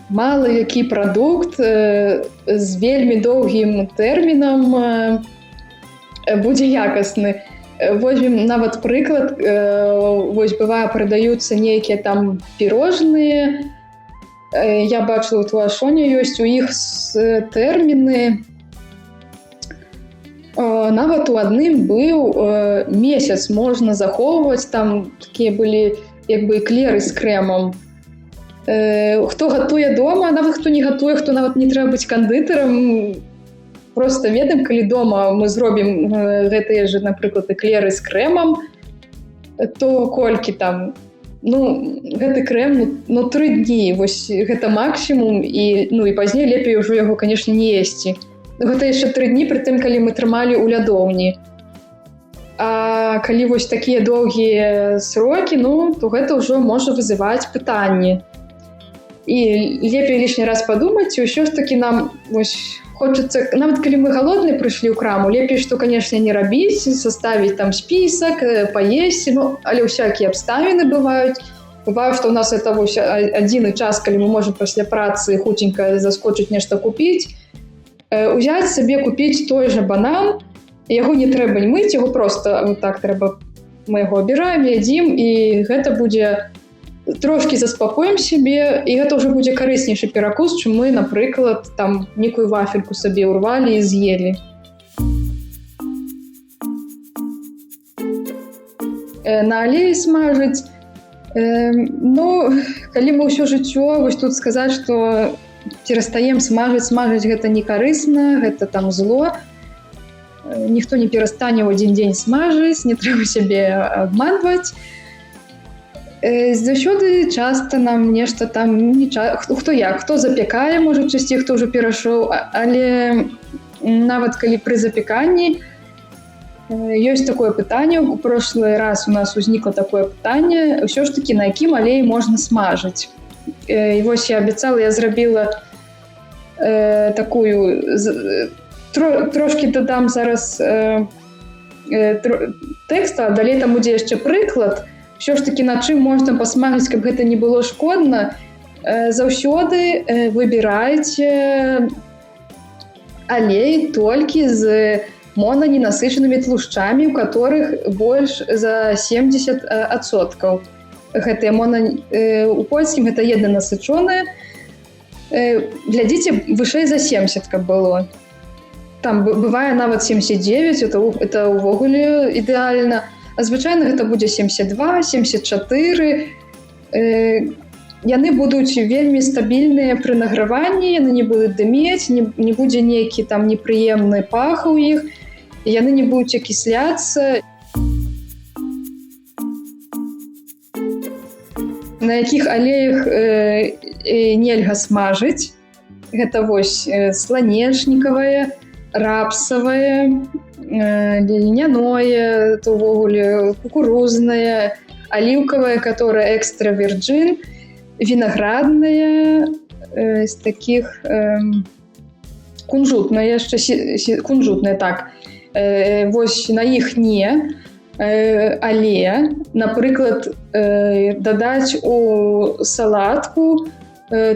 малы які прадукт з вельмі доўгім тэрмінам будзе якасны. Возьмем нават прыклад, вось бывае прадаюцца нейкія там пірожныя, я бачыла, у Туашоне ёсць у іх тэрміны, нават у адным быў месяц можна захоўваць, там такія былі як бы эклеры з крэмам. Хто гатуе дома, нават хто не гатуе, хто нават не трэба быць кандытарам, проста ведаем, калі дома мы зробім гэтыя ж, напрыклад, эклеры з крэмам, то колькі там, ну, гэты крэм, ну, 3 дні, вось гэта максімум, і, ну, і пазней лепей ўжо яго, канешне, не есці. Гэта яшчэ 3 дні пры тым, калі мы трымалі ў лядоўні. А калі вось такія доўгія срокі, ну, то гэта ўжо можа вызываць пытанні. І лепей лішні раз падумаць, ўсё ж такі нам вось хочацца, нават калі мы галодныя прыйшлі ў краму, лепей, што, канешне, не рабіць, составіць там спісак, паесці, ну, але ўсякія абставіны бываюць. Бывае, што ў нас это вось адзіны час, калі мы можам пасля працы хутенька заскочыць нешта купіць, узяць сабе, купіць той жа банан, яго не трэба не мыць, яго проста вот так трэба, мы яго абіраем, ядзім, і гэта будзе трошкі заспакоім сябе, і гэта ўжо будзе карыснейшы перакус, чым мы, напрыклад, там некую вафельку сабе ўрвалі і з'елі. На алеі смажыць, ну, калі мы ўсё жыццё, вось тут сказаць, што перастаем смажыць гэта не карысна, гэта там зло. Ніхто не перастане ў адзін дзень смажыць, не трэба сябе абманваць. Заўсёды часта нам нешта там, хто як, хто запякае, можа, часцей, хто ўжо перайшоў, але нават калі пры запеканні ёсць такое пытанне, у прошлый раз у нас узнікла такое пытанне, ўсё ж такі, на якім алеі можна смажыць. І вось я абяцала, я зрабіла такую, трошки дадам зараз тэкста, далей там будзе яшчэ прыклад, ўсё ж такі на чым можна пасмажыць, каб гэта не было шкодна. Заўсёды выбірайце алей толькі з монаненасычанымі тлушчамі, у которых больш за 70%. Гэтыя у польскім гэта еднанасычоныя. Глядзіце, вышэй за 70, каб было. Там бывае нават 79, это ўвогуле ідэальна. А звычайна гэта будзе 72, 74. Яны будуць вельмі стабільныя пры награванні, яны не будуць дымець, не будзе нейкі там непрыемны пах у іх, яны не будуць акісляцца. на якіх алеях нельга смажыць. Гэта вось сланечнікавае, рапсавае, льняное, то ўвогуле кукурузнае, аліўкавае, которое экстра вірджин, вінаграднае, з такіх кунжутнае, яшчэ кунжутнае, так. Вось на іх не, але, напрыклад, дадаць у салатку,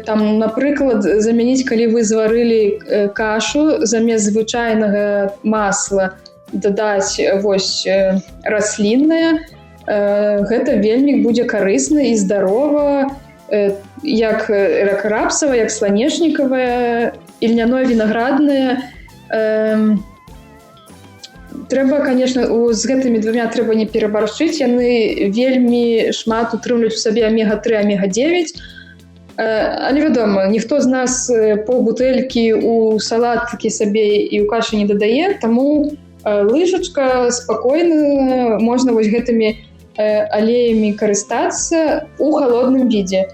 там, напрыклад, замяніць, калі вы зварылі кашу, замест звычайнага масла дадаць вось расліннае, гэта вельмі будзе карысна і здарова, як рапсавае, як сланечнікавае, і льняное, вінаграднае. Трэба, конечно, з гэтымі двумя трэба не перабаршчыць, яны вельмі шмат утрымліваюць у сабе омега-3, омега-9, але, вядома, ніхто з нас паўбутэлькі ў салаткі сабе і ў кашы не дадае, таму лыжачка спакойна можна вось гэтымі алеямі карыстацца ў халодным відзе.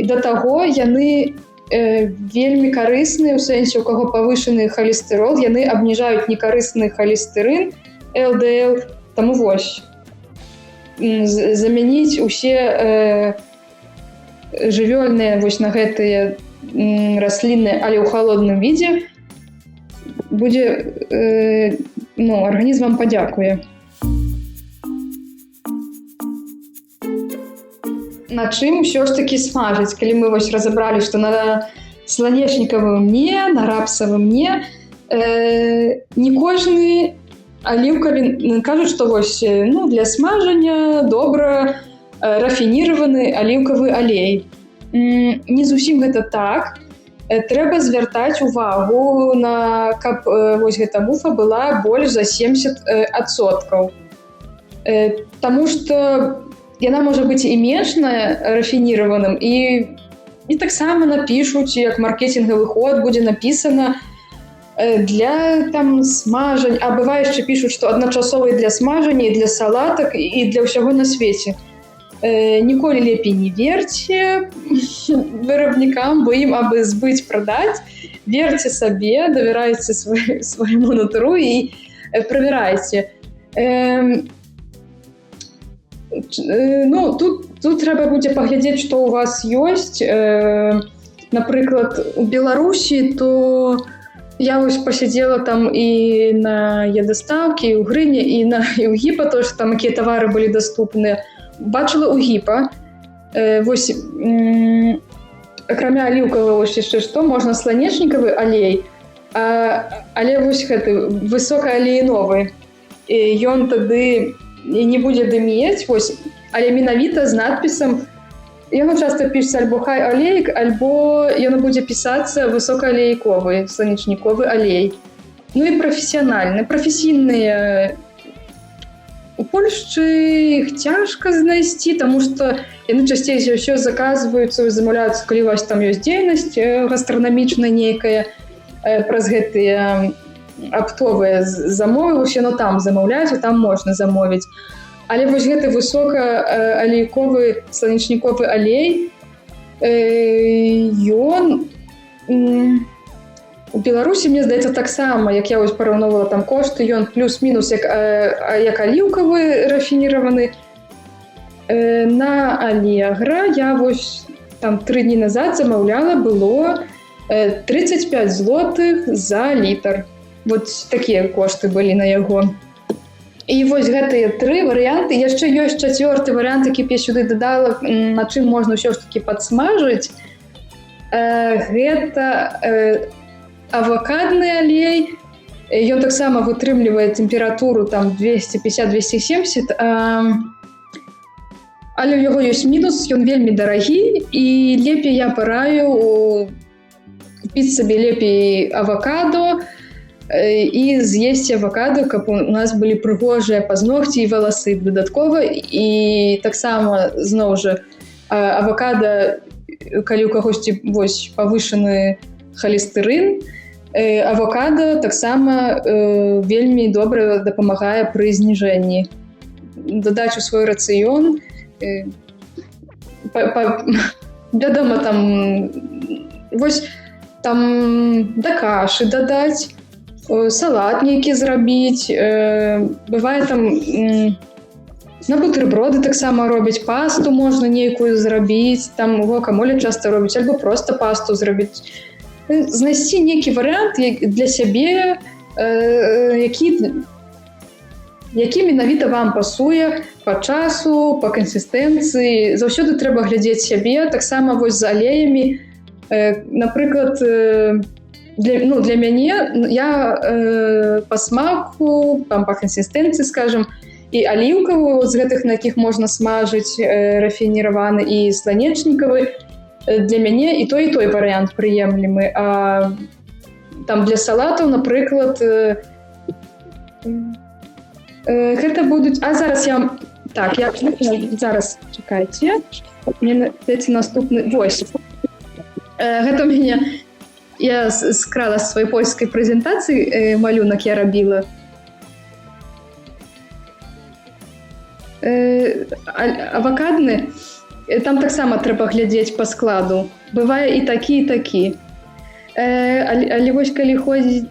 Да таго, яны вельмі карысныя, у сэнсе, у каго павышаны халестэрол, яны абніжаюць некарысны халестэрын, ЛДЛ, таму вось, замяніць усе жывёльныя вось на гэтыя расліны, але ў халодным відзе будзе, арганізм вам падзякуе. На чым ўсё ж такі смажыць, калі мы вось разабралі, што на сланечнікавым не, на рапсавым не. Не кожны аліўкавы кажуць, што вось для смажання добра рафініраваны аліўкавы алей. Не зусім гэта так. Трэба звяртаць увагу, каб вось гэта муфа была больш за 70%. Таму што яна можа быць і менш рафініраваным, і таксама напішуць, як маркетингавы ход будзе напісана для там смажань, а бывае яшчэ пішуць, што адначасовы для смажання, і для салатак, і для ўсяго на свеце. Ніколі лепей не верце вырабнікам, бо ім абы збыць, прадаць. Верце сабе, давярайце свайму натуру і правярайце. Тут трэба будзе паглядзець, што ў вас ёсць. Напрыклад, у Беларусі, то я вось пасядзела там і на Е-дастаўкі, і ў Грыне, і ў Гіпа, то што там якія тавары былі даступныя. Бачыла ў Гіпа. Вось, акрамя аліўкавага, вось яшчэ што, можна сланечнікавы алей, але вось гэты высокаалеіновы. Ён тады не будзе дымець, вось, але менавіта з надпісам. Яно часта пішецца альбо хай алейк, альбо яно будзе пісацца высокаалейковы, сланечніковы алей. Ну і прафесійныя. У Польшчы іх цяжка знайсці, таму што яны часцей за ўсё заказваюцца, замаўляюцца, калі у вас там ёсць дзейнасць гастранамічная нейкая, праз гэтыя аптовыя замовы, яно там замаўляюць, там можна замовіць. Але вось гэты высокаалейковы сланечніковы алей, ён у Беларусі, мне здаецца, таксама, як я вось параўноўвала там кошты, ён плюс-мінус як аліўкавы рафініраваны. На Алегра я вось там 3 дні назад замаўляла, было 35 злотых за літр. Вот такія кошты былі на яго. І вось гэтыя 3 варыянты. Яшчэ ёсць 4-ы варыянт, які я сюды дадала, на чым можна ўсё ж такі падсмажыць. Гэта авакадны алей. Ён таксама вытрымлівае тэмпературу там 250-270. Але ў яго ёсць мінус, ён вельмі дарагі, і лепей я параю купіць сабе лепей авакадо, і з'есці авакадо, каб у нас былі прыгожыя пазногці і валасы дадаткова. І таксама, зноў жа, авакадо, калі ў кагосьці вось павышаны халестэрын, авакадо таксама вельмі добра дапамагае пры зніжэнні. Дадаць у свой рацыён вядома, там вось там да кашы дадаць, салат нейкі зрабіць, бывае там на бутэрброды таксама робяць, пасту можна нейкую зрабіць, там гуакамоле часта робяць, альбо проста пасту зрабіць. Знайсці нейкі варыянт для сябе, які менавіта вам пасуе па часу, па кансістэнцыі. Заўсёды трэба глядзець сябе, таксама вось з алеямі. Напрыклад, для мяне, я па смаку, па кансістэнцыі, скажам, і аліўкавы, з гэтых, на якіх можна смажыць, рафініраваны, і сланечнікавы, для мяне і той варыянт прыемлемы. А там для салатаў, напрыклад, гэта будуць... А зараз я... Так, зараз, чакайце. Мне дайце наступны... Вось. Гэта ў мяне... Я скрала з сваёй польскай прэзентацыі, малюнак я рабіла. Авакадны, там таксама трэба глядзець па складу. Бывае і такі, і такі. Але вось калі ходзіць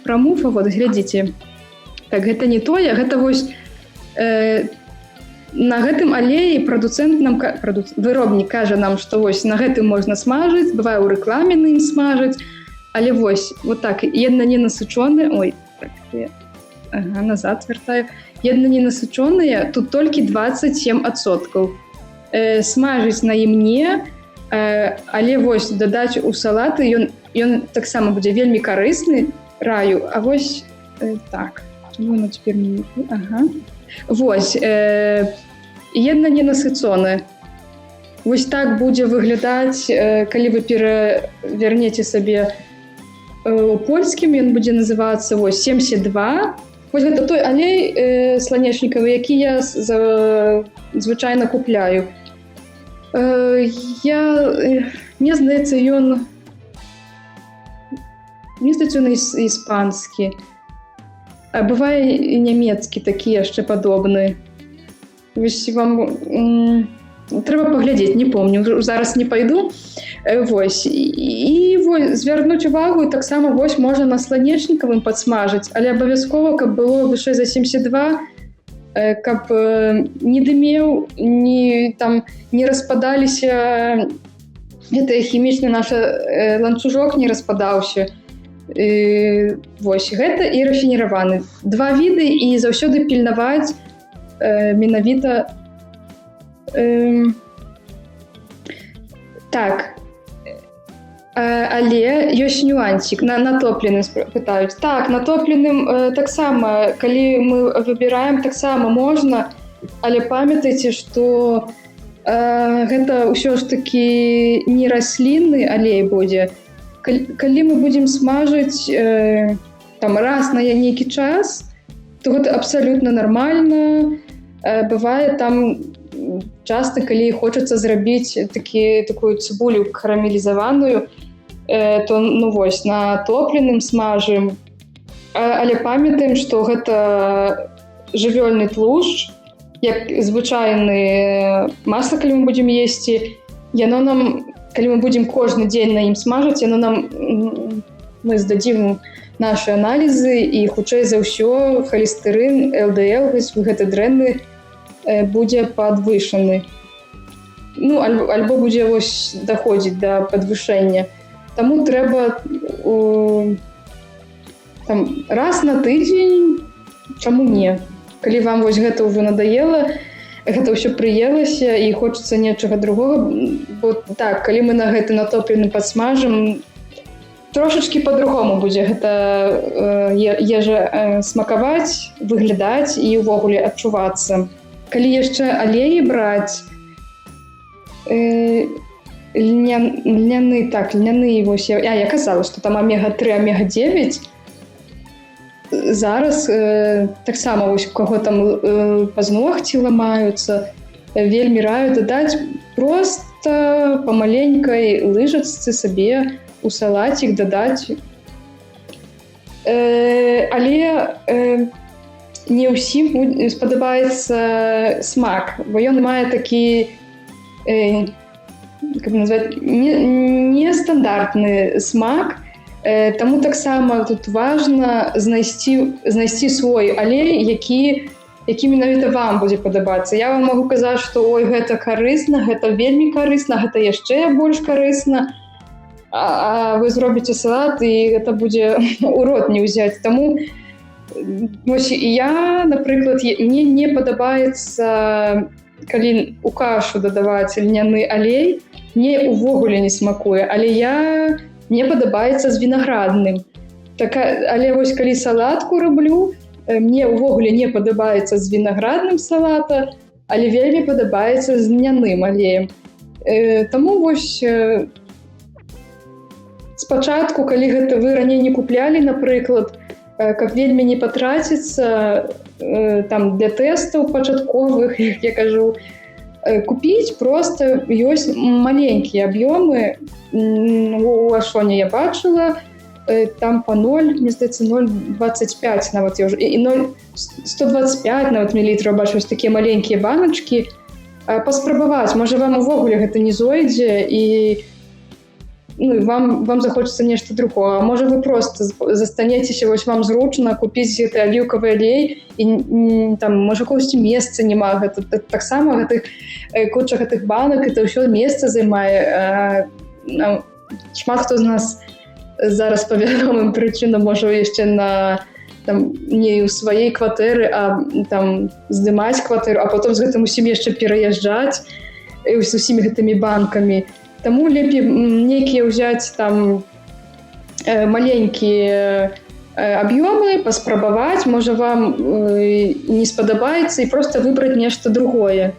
пра муфа, вот глядзіце. Так, гэта не тое, гэта вось на гэтым алеі виробнік кажа нам, што вось на гэтым можна смажыць, бывае ў рэкламе на ім смажыць, але вось, вот так, єднаненасычоныя, ой, так, назад вяртаю, єднаненасычоныя, тут толькі 27%. Смажыць на ім не, але вось дадаць у салаты, ён таксама будзе вельмі карысны, раю, а вось так, чаму яно цяпер не... Ага. Вось, єднаненасычоны. Вось так будзе выглядаць, калі вы перавернеце сабе у польскім, ён будзе называцца вось 72. Вось гэта той алей сланечнікавы, які я звычайна купляю. Мне здаецца, ён іспанскі. А бывае і нямецкі такі яшчэ падобны. Вось вам трэба паглядзець, не помню, зараз не пайду. Вось. І вось звярнуць увагу, і таксама вось можна на сланечнікавым падсмажыць, але абавязкова, каб было вышэй за 72, каб не дымеў, не распадаліся, гэта хімічны наш ланцужок не распадаўся. Вось, гэта і рафініраваны. Два віды, і заўсёды пільнаваць менавіта... Так, але ёсць нюансік. На топленым пытаюць. Так, на топленым таксама, калі мы выбіраем, таксама можна, але памятайце, што гэта ўсё ж такі не раслінны алей будзе. Калі мы будзем смажыць раз на нейкі час, то гэта абсалютна нармальна. Бывае там часта, калі хочацца зрабіць такую цыбулю карамелізаваную, то вось на топленым смажым. Але памятаем, што гэта жывёльны тлушч, як звычайны масла, калі мы будзем есці, яно нам, калі мы будзем кожны дзень на ім смажыць, мы здадзім нашы аналізы, і хутчэй за ўсё холестэрын, ЛДЛ, гэты дрэнны, будзе падвышаны. Альбо будзе даходзіць да падвышэння. Таму трэба раз на тыдзень, чаму не? Калі вам гэта ўжо надаела, гэта ўсё прыелася і хочацца нечага другога, бо так, калі мы на гэты натоплены падсмажым, трошачкі па-другому будзе гэта ежа смакаваць, выглядаць і ўвогуле адчувацца. Калі яшчэ алеі браць, льняны, вось, я казала, што там омега-3, омега-9, зараз таксама вось у каго там пазногці ламаюцца, вельмі раю дадаць проста па маленькай лыжачцы сабе у салацік дадаць. Але не ўсім спадабаецца смак, бо ён мае такі как назваць, нестандартны смак. Таму таксама тут важна знайсці свой алей, які менавіта вам будзе падабацца. Я вам магу казаць, што ой, гэта карысна, гэта вельмі карысна, гэта яшчэ больш карысна, а вы зробіце салат, і гэта будзе у рот не ўзяць. Таму вось я, напрыклад, мне не падабаецца, калі у кашу дадаваць льняны алей, мне ўвогуле не смакуе, але мне падабаецца з вінаградным. Але вось калі салатку раблю, мне ўвогуле не падабаецца з вінаградным салата, але вельмі падабаецца з льняным алеем. Таму вось спачатку, калі гэта вы раней не куплялі, напрыклад, каб вельмі не патраціцца там для тэстаў пачатковых, як я кажу, купіць проста ёсць маленькія аб'ёмы. У Ашоне я бачыла, там по 0, мне здаецца, 0,25 нават, я ўжо, і 0,125 нават мілілітраў бачу, такія маленькія баначкі. Паспрабаваць, можа вам увогуле гэта не зойдзе, і вам захочется нешта другое. А можа вы просто застанецеся, вось вам зручна купіць гэты аліўкавы алей, і там можа косці месца няма. Гэта таксама куча гэтых банак, это ўсё месца займае. Шмат хто з нас зараз па вядомым прычынам можа яшчэ не ў сваёй кватэры, а там здымаць кватэру, а потым з гэтым усім яшчэ пераязджаць з усімі гэтымі банкамі. Таму лепей нейкія ўзяць там маленькія аб'ёмы, паспрабаваць, можа вам не спадабаецца, і проста выбраць нешта другое.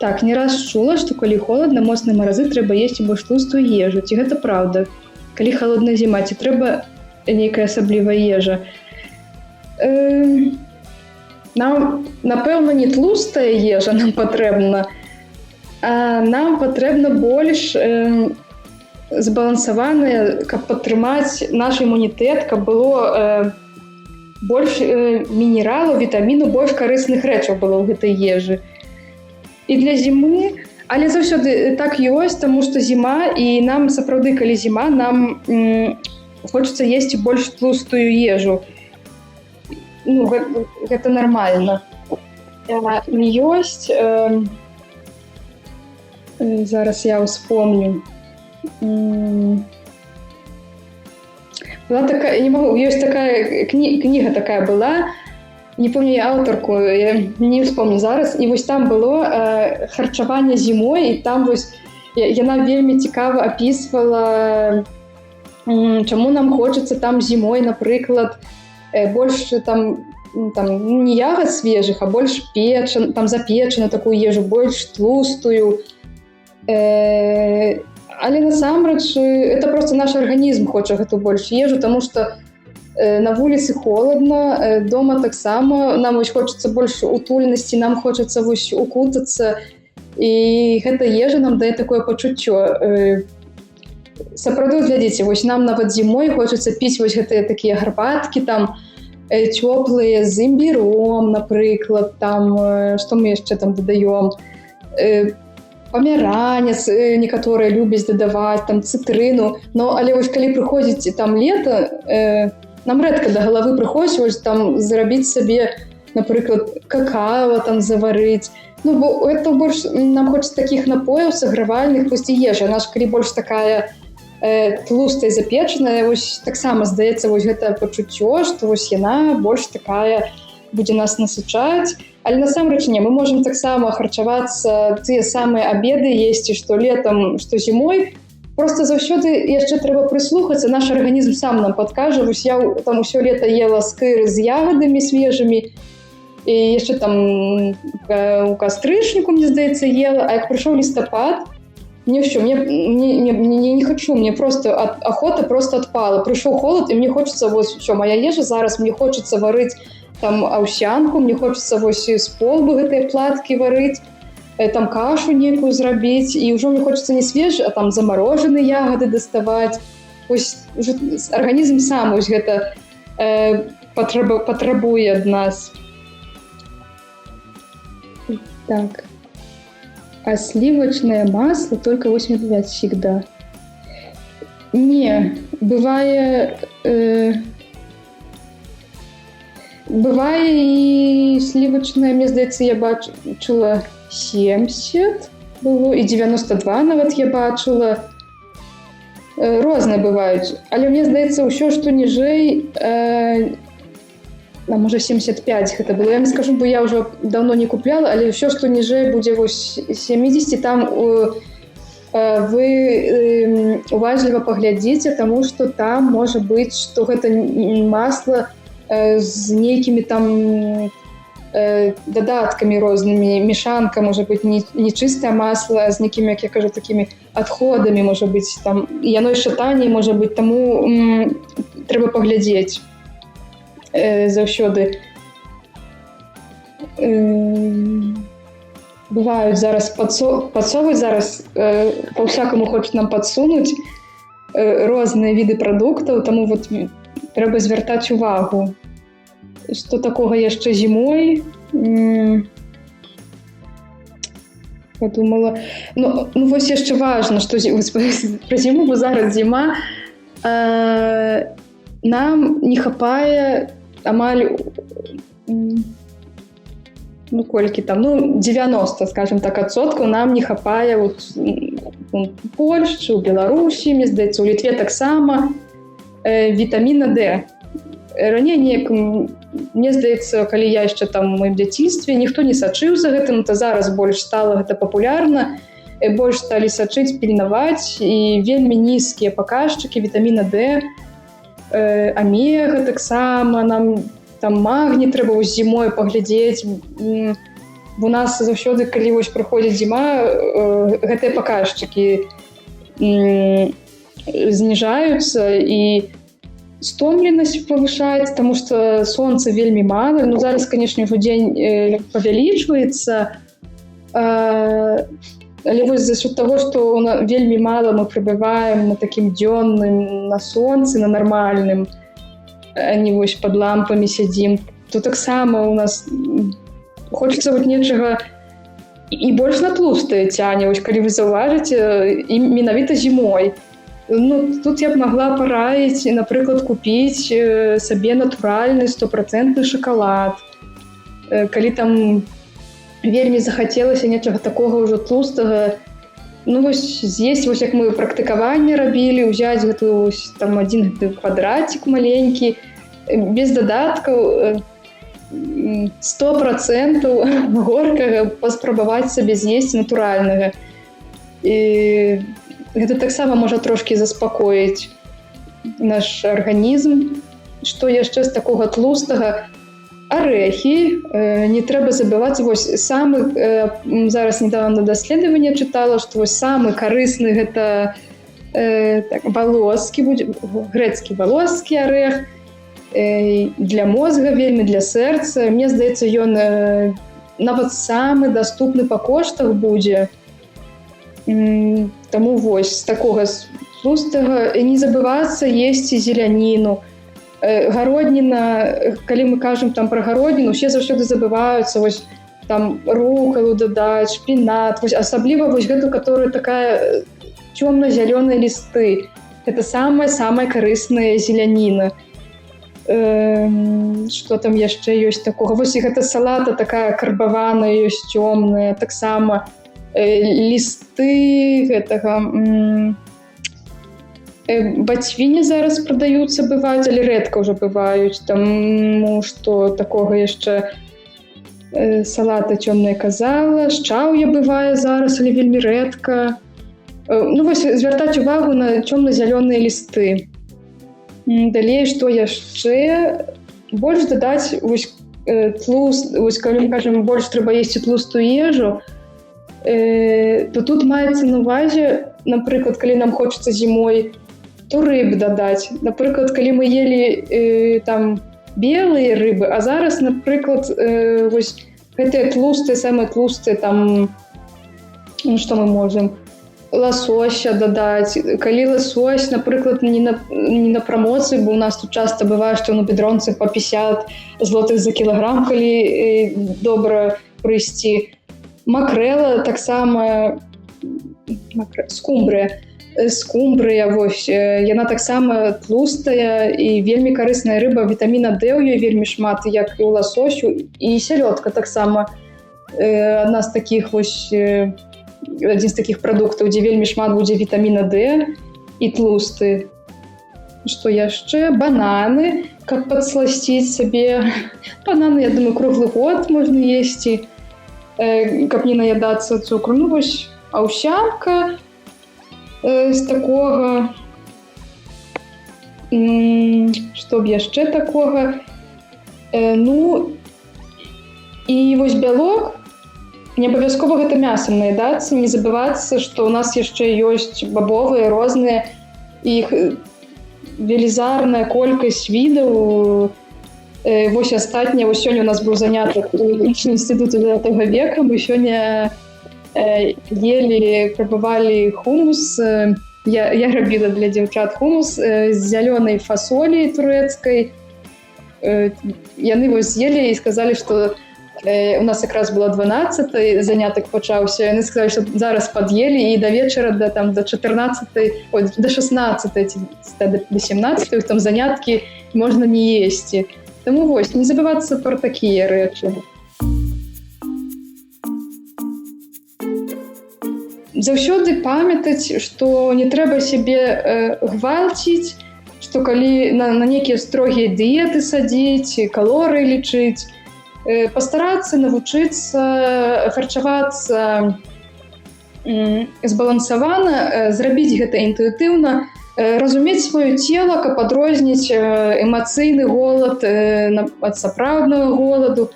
Так, не раз чула, што калі холадна, моцныя маразы, трэба есці больш тлустую ежу. Ці гэта праўда? Калі халодная зіма, ці трэба нейкая асаблівая ежа? Нам, напэўна, не тлустая ежа нам патрэбна, а нам патрэбна больш збалансаваная, каб падтрымаць наш імунітэт, каб было больш мінералаў, вітаміну, больш карысных рэчаў было ў гэтай ежы. І для зімы, але заўсёды так ёсць, таму што зіма, і нам сапраўды, калі зіма, нам хочацца есці больш тлустую ежу. Гэта нармальна. Ёсць... Зараз я успомню. Была такая, не могу, ёсць такая кніга такая была, не помню я аўтарку, я не вспомню зараз, і вось там было харчаванне зімой, і там вось яна вельмі цікава апісвала, чаму нам хочацца там зімой, напрыклад, больш там не ягад свежых, а больш запечану такую ежу, больш тлустую. Але насамрэч это просто наш арганізм хоча гэту больш ежу, таму што на вуліцы холадна, дома таксама нам вось хочацца больш утульнасці, нам хочацца вось укутацца, і гэта ежа нам дае такое пачуццё. Сапраўды, глядзіце, вось нам нават зімой хочацца піць вось гэтыя такія гарбаткі там цёплыя з імбіром, напрыклад, там што мы яшчэ там дадаём, памяранец некаторыя любяць дадаваць, там цытрыну, але вось калі прыходзіць там лета, нам рэдка да галавы прыходзіць вось там зрабіць сабе, напрыклад, какао там заварыць. Бо это больш нам хочацца такіх напояў сагравальных, вось і ежа, наша калі больш такая тлустая, запечаная, вось таксама здаецца вось гэта пачуццё, што вось яна больш такая будзе нас насычаць. Але насамрэч не, мы можам таксама харчавацца тыя самыя абеды есці, што летам, што зімой. Просто заўсёды яшчэ трэба прыслухацца, наш арганізм сам нам падкажа. Вось я там усё лета ела скыры з ягадамі свежымі, і яшчэ там у кастрычніку, мне здаецца, ела, а як прыйшоў лістапад, мне ўсё, мне не хачу, мне просто ахота просто адпала. Прыйшоў холад, і мне хочацца, вось, усё, моя ежа зараз, мне хочацца варыць там аўсянку, мне хочацца вось з полбы гэтыя платкі варыць, там кашу нейкую зрабіць, і ўжо мне хочацца не свежы, а там замарожаныя ягады даставаць. Вось арганізм сам вось гэта патрабуе ад нас. Так. А сливочное масло только 85 всегда. Не, бывает и сливочное, мне здаецца, я бачыла 70 было, і 92 нават я бачыла. Розныя бываюць, але мне здаецца, ўсё, што ніжэй, можа 75 гэта было. Я не скажу, бо я ўжо давно не купляла, але ўсё, што ніжэй будзе вось 70, там вы уважліва паглядзіце, таму што там можа быць, што гэта масла з нейкімі там дадаткамі рознымі, мешанка, можа быць, не чыстае масло, а з нейкімі, як я кажу, такімі адходамі, можа быць, там, і яно яшчэ танней, можа быць, таму трэба паглядзець заўсёды. Бываюць зараз падсовы, зараз па-ўсякаму хочуць нам падсунуць розныя віды прадуктаў, таму вот трэба звяртаць увагу. Што такога яшчэ зімой? Подумала. Ну вось яшчэ важна, што пра зіму, бо зараз зіма. Нам не хапае амаль колькі там, 90, скажем так, адсоткаў нам не хапае у Польшчы, у Беларусі, мне здаецца, у Літве таксама вітаміна D. Раней неяк, мне здаецца, калі я яшчэ там у маім дзяцінстве, ніхто не сачыў за гэтым, то зараз больш стала гэта папулярна, больш сталі сачыць, пільнаваць, і вельмі нізкія паказчыкі вітаміна D, омега таксама, нам там магній трэба вось зімой паглядзець. У нас заўсёды, калі вось прыходзіць зіма, гэтыя паказчыкі зніжаюцца, і стомленасць павышаецца, таму што сонца вельмі мала. Ну, зараз, канешне, ўжо дзень павялічваецца, але вось за счет таго, што вельмі мала мы прабываем на такім дзённым, на сонцы, на нармальным, а не вось пад лампамі сядзім, то таксама у нас хочацца вот нечага і больш на тлустае цяне, вось калі вы заўважыце, і менавіта зімой. Ну, тут я б магла параіць, напрыклад, купіць сабе натуральны 100% шакалад. Калі там вельмі захацелася нечага такога ўжо тлустага, ну вось з'есць, вось як мы практыкаванне рабілі, ўзяць гэту вось там адзін квадратик маленькі, без дадаткаў, 100% горкага паспрабаваць сабе з'есці натуральнага. І гэта таксама можа трошкі заспакоіць наш арганізм. Што яшчэ з такога тлустага? Арэхі. Не трэба забываць, вось самы, зараз недавно даследаванне чытала, што вось самы карысны гэта валоскі, грэцкі валоскі арэх, для мозга вельмі, для сэрца. Мне здаецца, ён нават самы даступны па коштах будзе. Таму вось з такога тлустага не забывацца есці зеляніну. Гародніна, калі мы кажам там пра гародніну, усе заўсёды забываюцца вось там рукалу дадаць, шпінат, вось асабліва вось гэту, которая такая цёмна-зялёныя лісты. Гэта самая карысная зеляніна. Што там яшчэ ёсць такога? Вось і гэта салата такая карбаваная, ёсць цёмная, таксама лісты гэтага бацвіні зараз прадаюцца, бываюць, але рэдка ўжо бываюць, таму што такога яшчэ салата цёмная казала, шчаўе бывае зараз, але вельмі рэдка. Ну вось звяртаць увагу на цёмна-зялёныя лісты. Далей, што яшчэ? Больш дадаць вось тлуст, вось калі мы кажам, больш трэба есці тлустую ежу, то тут маецца на увазе, напрыклад, калі нам хочацца зімой, то рыб дадаць. Напрыклад, калі мы елі там белыя рыбы, а зараз, напрыклад, вось гэтыя тлустыя, самыя тлустыя, там, што мы можам? Ласося дадаць. Калі ласось, напрыклад, не на прамоцыі, бо у нас тут часта бывае, што на бедронцы па 50 злотых за кілаграм, калі добра прыйсці. Макрэла таксама, скумбрыя, вось, яна таксама тлустая і вельмі карысная рыба, вітаміна D у ёй вельмі шмат, як і ў ласосю, і сялёдка таксама адна з такіх вось, адзін з такіх прадуктаў, дзе вельмі шмат будзе вітаміна D і тлусты. Што яшчэ? Бананы, каб падсласціць сабе. Бананы, я думаю, круглы год можна есці, каб не наядацца цукру. Ну вось, аўсянка з такога, што б яшчэ такога, ну і вось бялок, не абавязкова гэта мясам наядацца, не забывацца, што ў нас яшчэ ёсць бабовыя розныя, іх велізарная колькасць відаў. Вось астатняе, вось сёння у нас быў занятак у інстытуце 9 века, мы сёння ели, пробовали хумус. Я рабіла для дзяўчат хумус з зялёнай фасолі турэцкай. Яны вось з'елі і сказалі, што у нас якраз было 12, занятак пачаўся. Яны сказалі, што зараз пад'елі і да вечара до 14, до 16, до 17 там заняткі можна не есці. Таму вось, не забывацца пра такія рэчы. Заўсёды памятаць, што не трэба сябе гвалціць, што калі на нейкія строгія дыеты садзіць, калорыі лічыць, пастарацца навучыцца харчавацца збалансавана, зрабіць гэта інтуітыўна, разумець сваё цела, каб адрозніць эмацыйны голад ад сапраўднага голаду.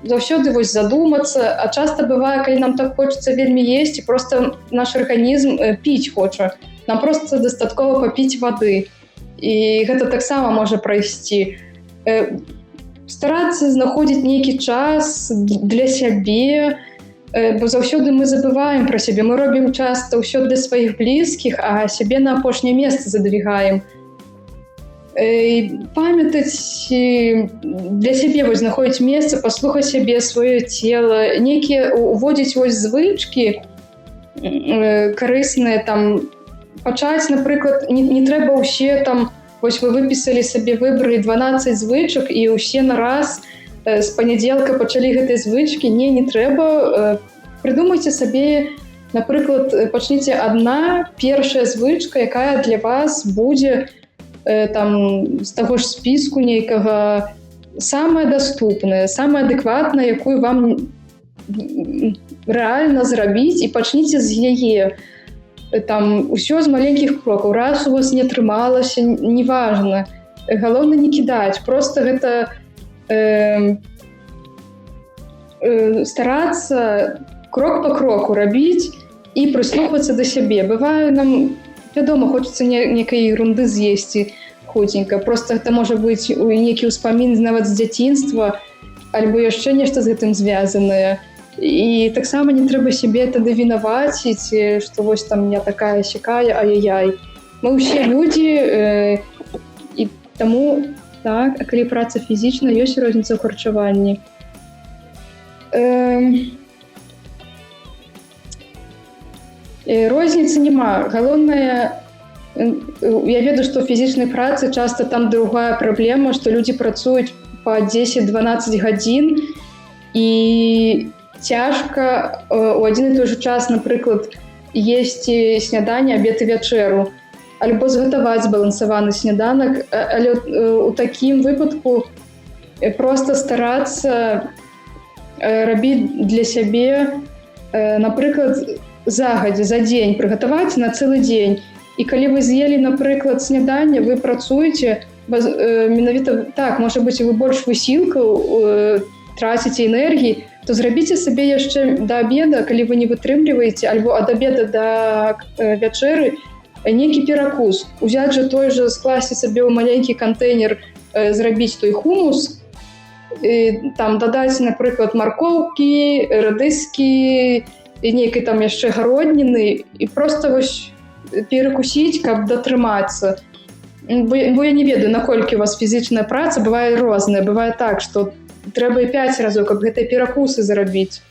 Заўсёды вось задумацца, а часта бывае, калі нам так хочацца вельмі есці, просто наш арганізм піць хоча. Нам просто дастаткова папіць вады. І гэта таксама можа прайсці. Старацца знаходзіць нейкі час для сябе, бо заўсёды мы забываем пра сябе. Мы робім часта ўсё для сваіх блізкіх, а сябе на апошняе месца задвигаем. Памятаць для сябе, вось знаходзіць месца, паслухаць сябе, сваё цела, нейкія уводзіць вось звычкі карысныя, там пачаць, напрыклад, не трэба ўсе там, вось вы выпісалі сабе, выбралі 12 звычак і ўсе нараз з панядзелка пачалі гэтыя звычкі. Не трэба. Прыдумайце сабе, напрыклад, пачніце адна першая звычка, якая для вас будзе там з таго ж спіску нейкага самая даступная, самая адэкватная, якую вам рэальна зрабіць, і пачніце з яе. Там усё з маленькіх крокаў. Раз у вас не атрымалася, неважна. Галоўна не кідаць. Просто гэта старацца крок па кроку рабіць і прыслухацца да сябе. Бывае, нам вядома, хочацца нейкай ерунды з'есці хутенька. Просто гэта можа быць нейкі ўспамін нават з дзяцінства, альбо яшчэ нешта з гэтым звязанае. І таксама не трэба сябе тады вінаваціць, што вось там я такая сякая, ай-яй-яй. Мы ўсе людзі, і таму, так, а калі праца фізічна, ёсць розніца ў харчаванні. Розніцы няма. Галоўнае, я ведаю, што ў фізічнай працы часта там другая праблема, што людзі працуюць па 10-12 гадзін, і цяжка у адзін і той жа час, напрыклад, есці сняданне, абед і вячэру, альбо згатаваць збалансаваны сняданак, але у такім выпадку проста старацца рабіць для сябе, напрыклад, загадзя, за дзень, прыгатаваць на цэлы дзень. І калі вы з'елі, напрыклад, сняданне, вы працуеце, менавіта так, можа быць, вы больш высілкаў траціце энергіі, то зрабіце сабе яшчэ да абеда, калі вы не вытрымліваеце, альбо ад абеда да вячэры, нейкі перакус. Узяць жа той жа, скласці сабе ў маленькі кантэйнер, зрабіць той хумус, там дадаць, напрыклад, маркоўкі, радыскі, і нейкай там яшчэ гародніны, і проста вось перакусіць, каб датрымацца. Бо я не ведаю, наколькі у вас фізічная праца, бывае розная. Бывае так, што трэба і 5 разоў, каб гэтыя перакусы зрабіць.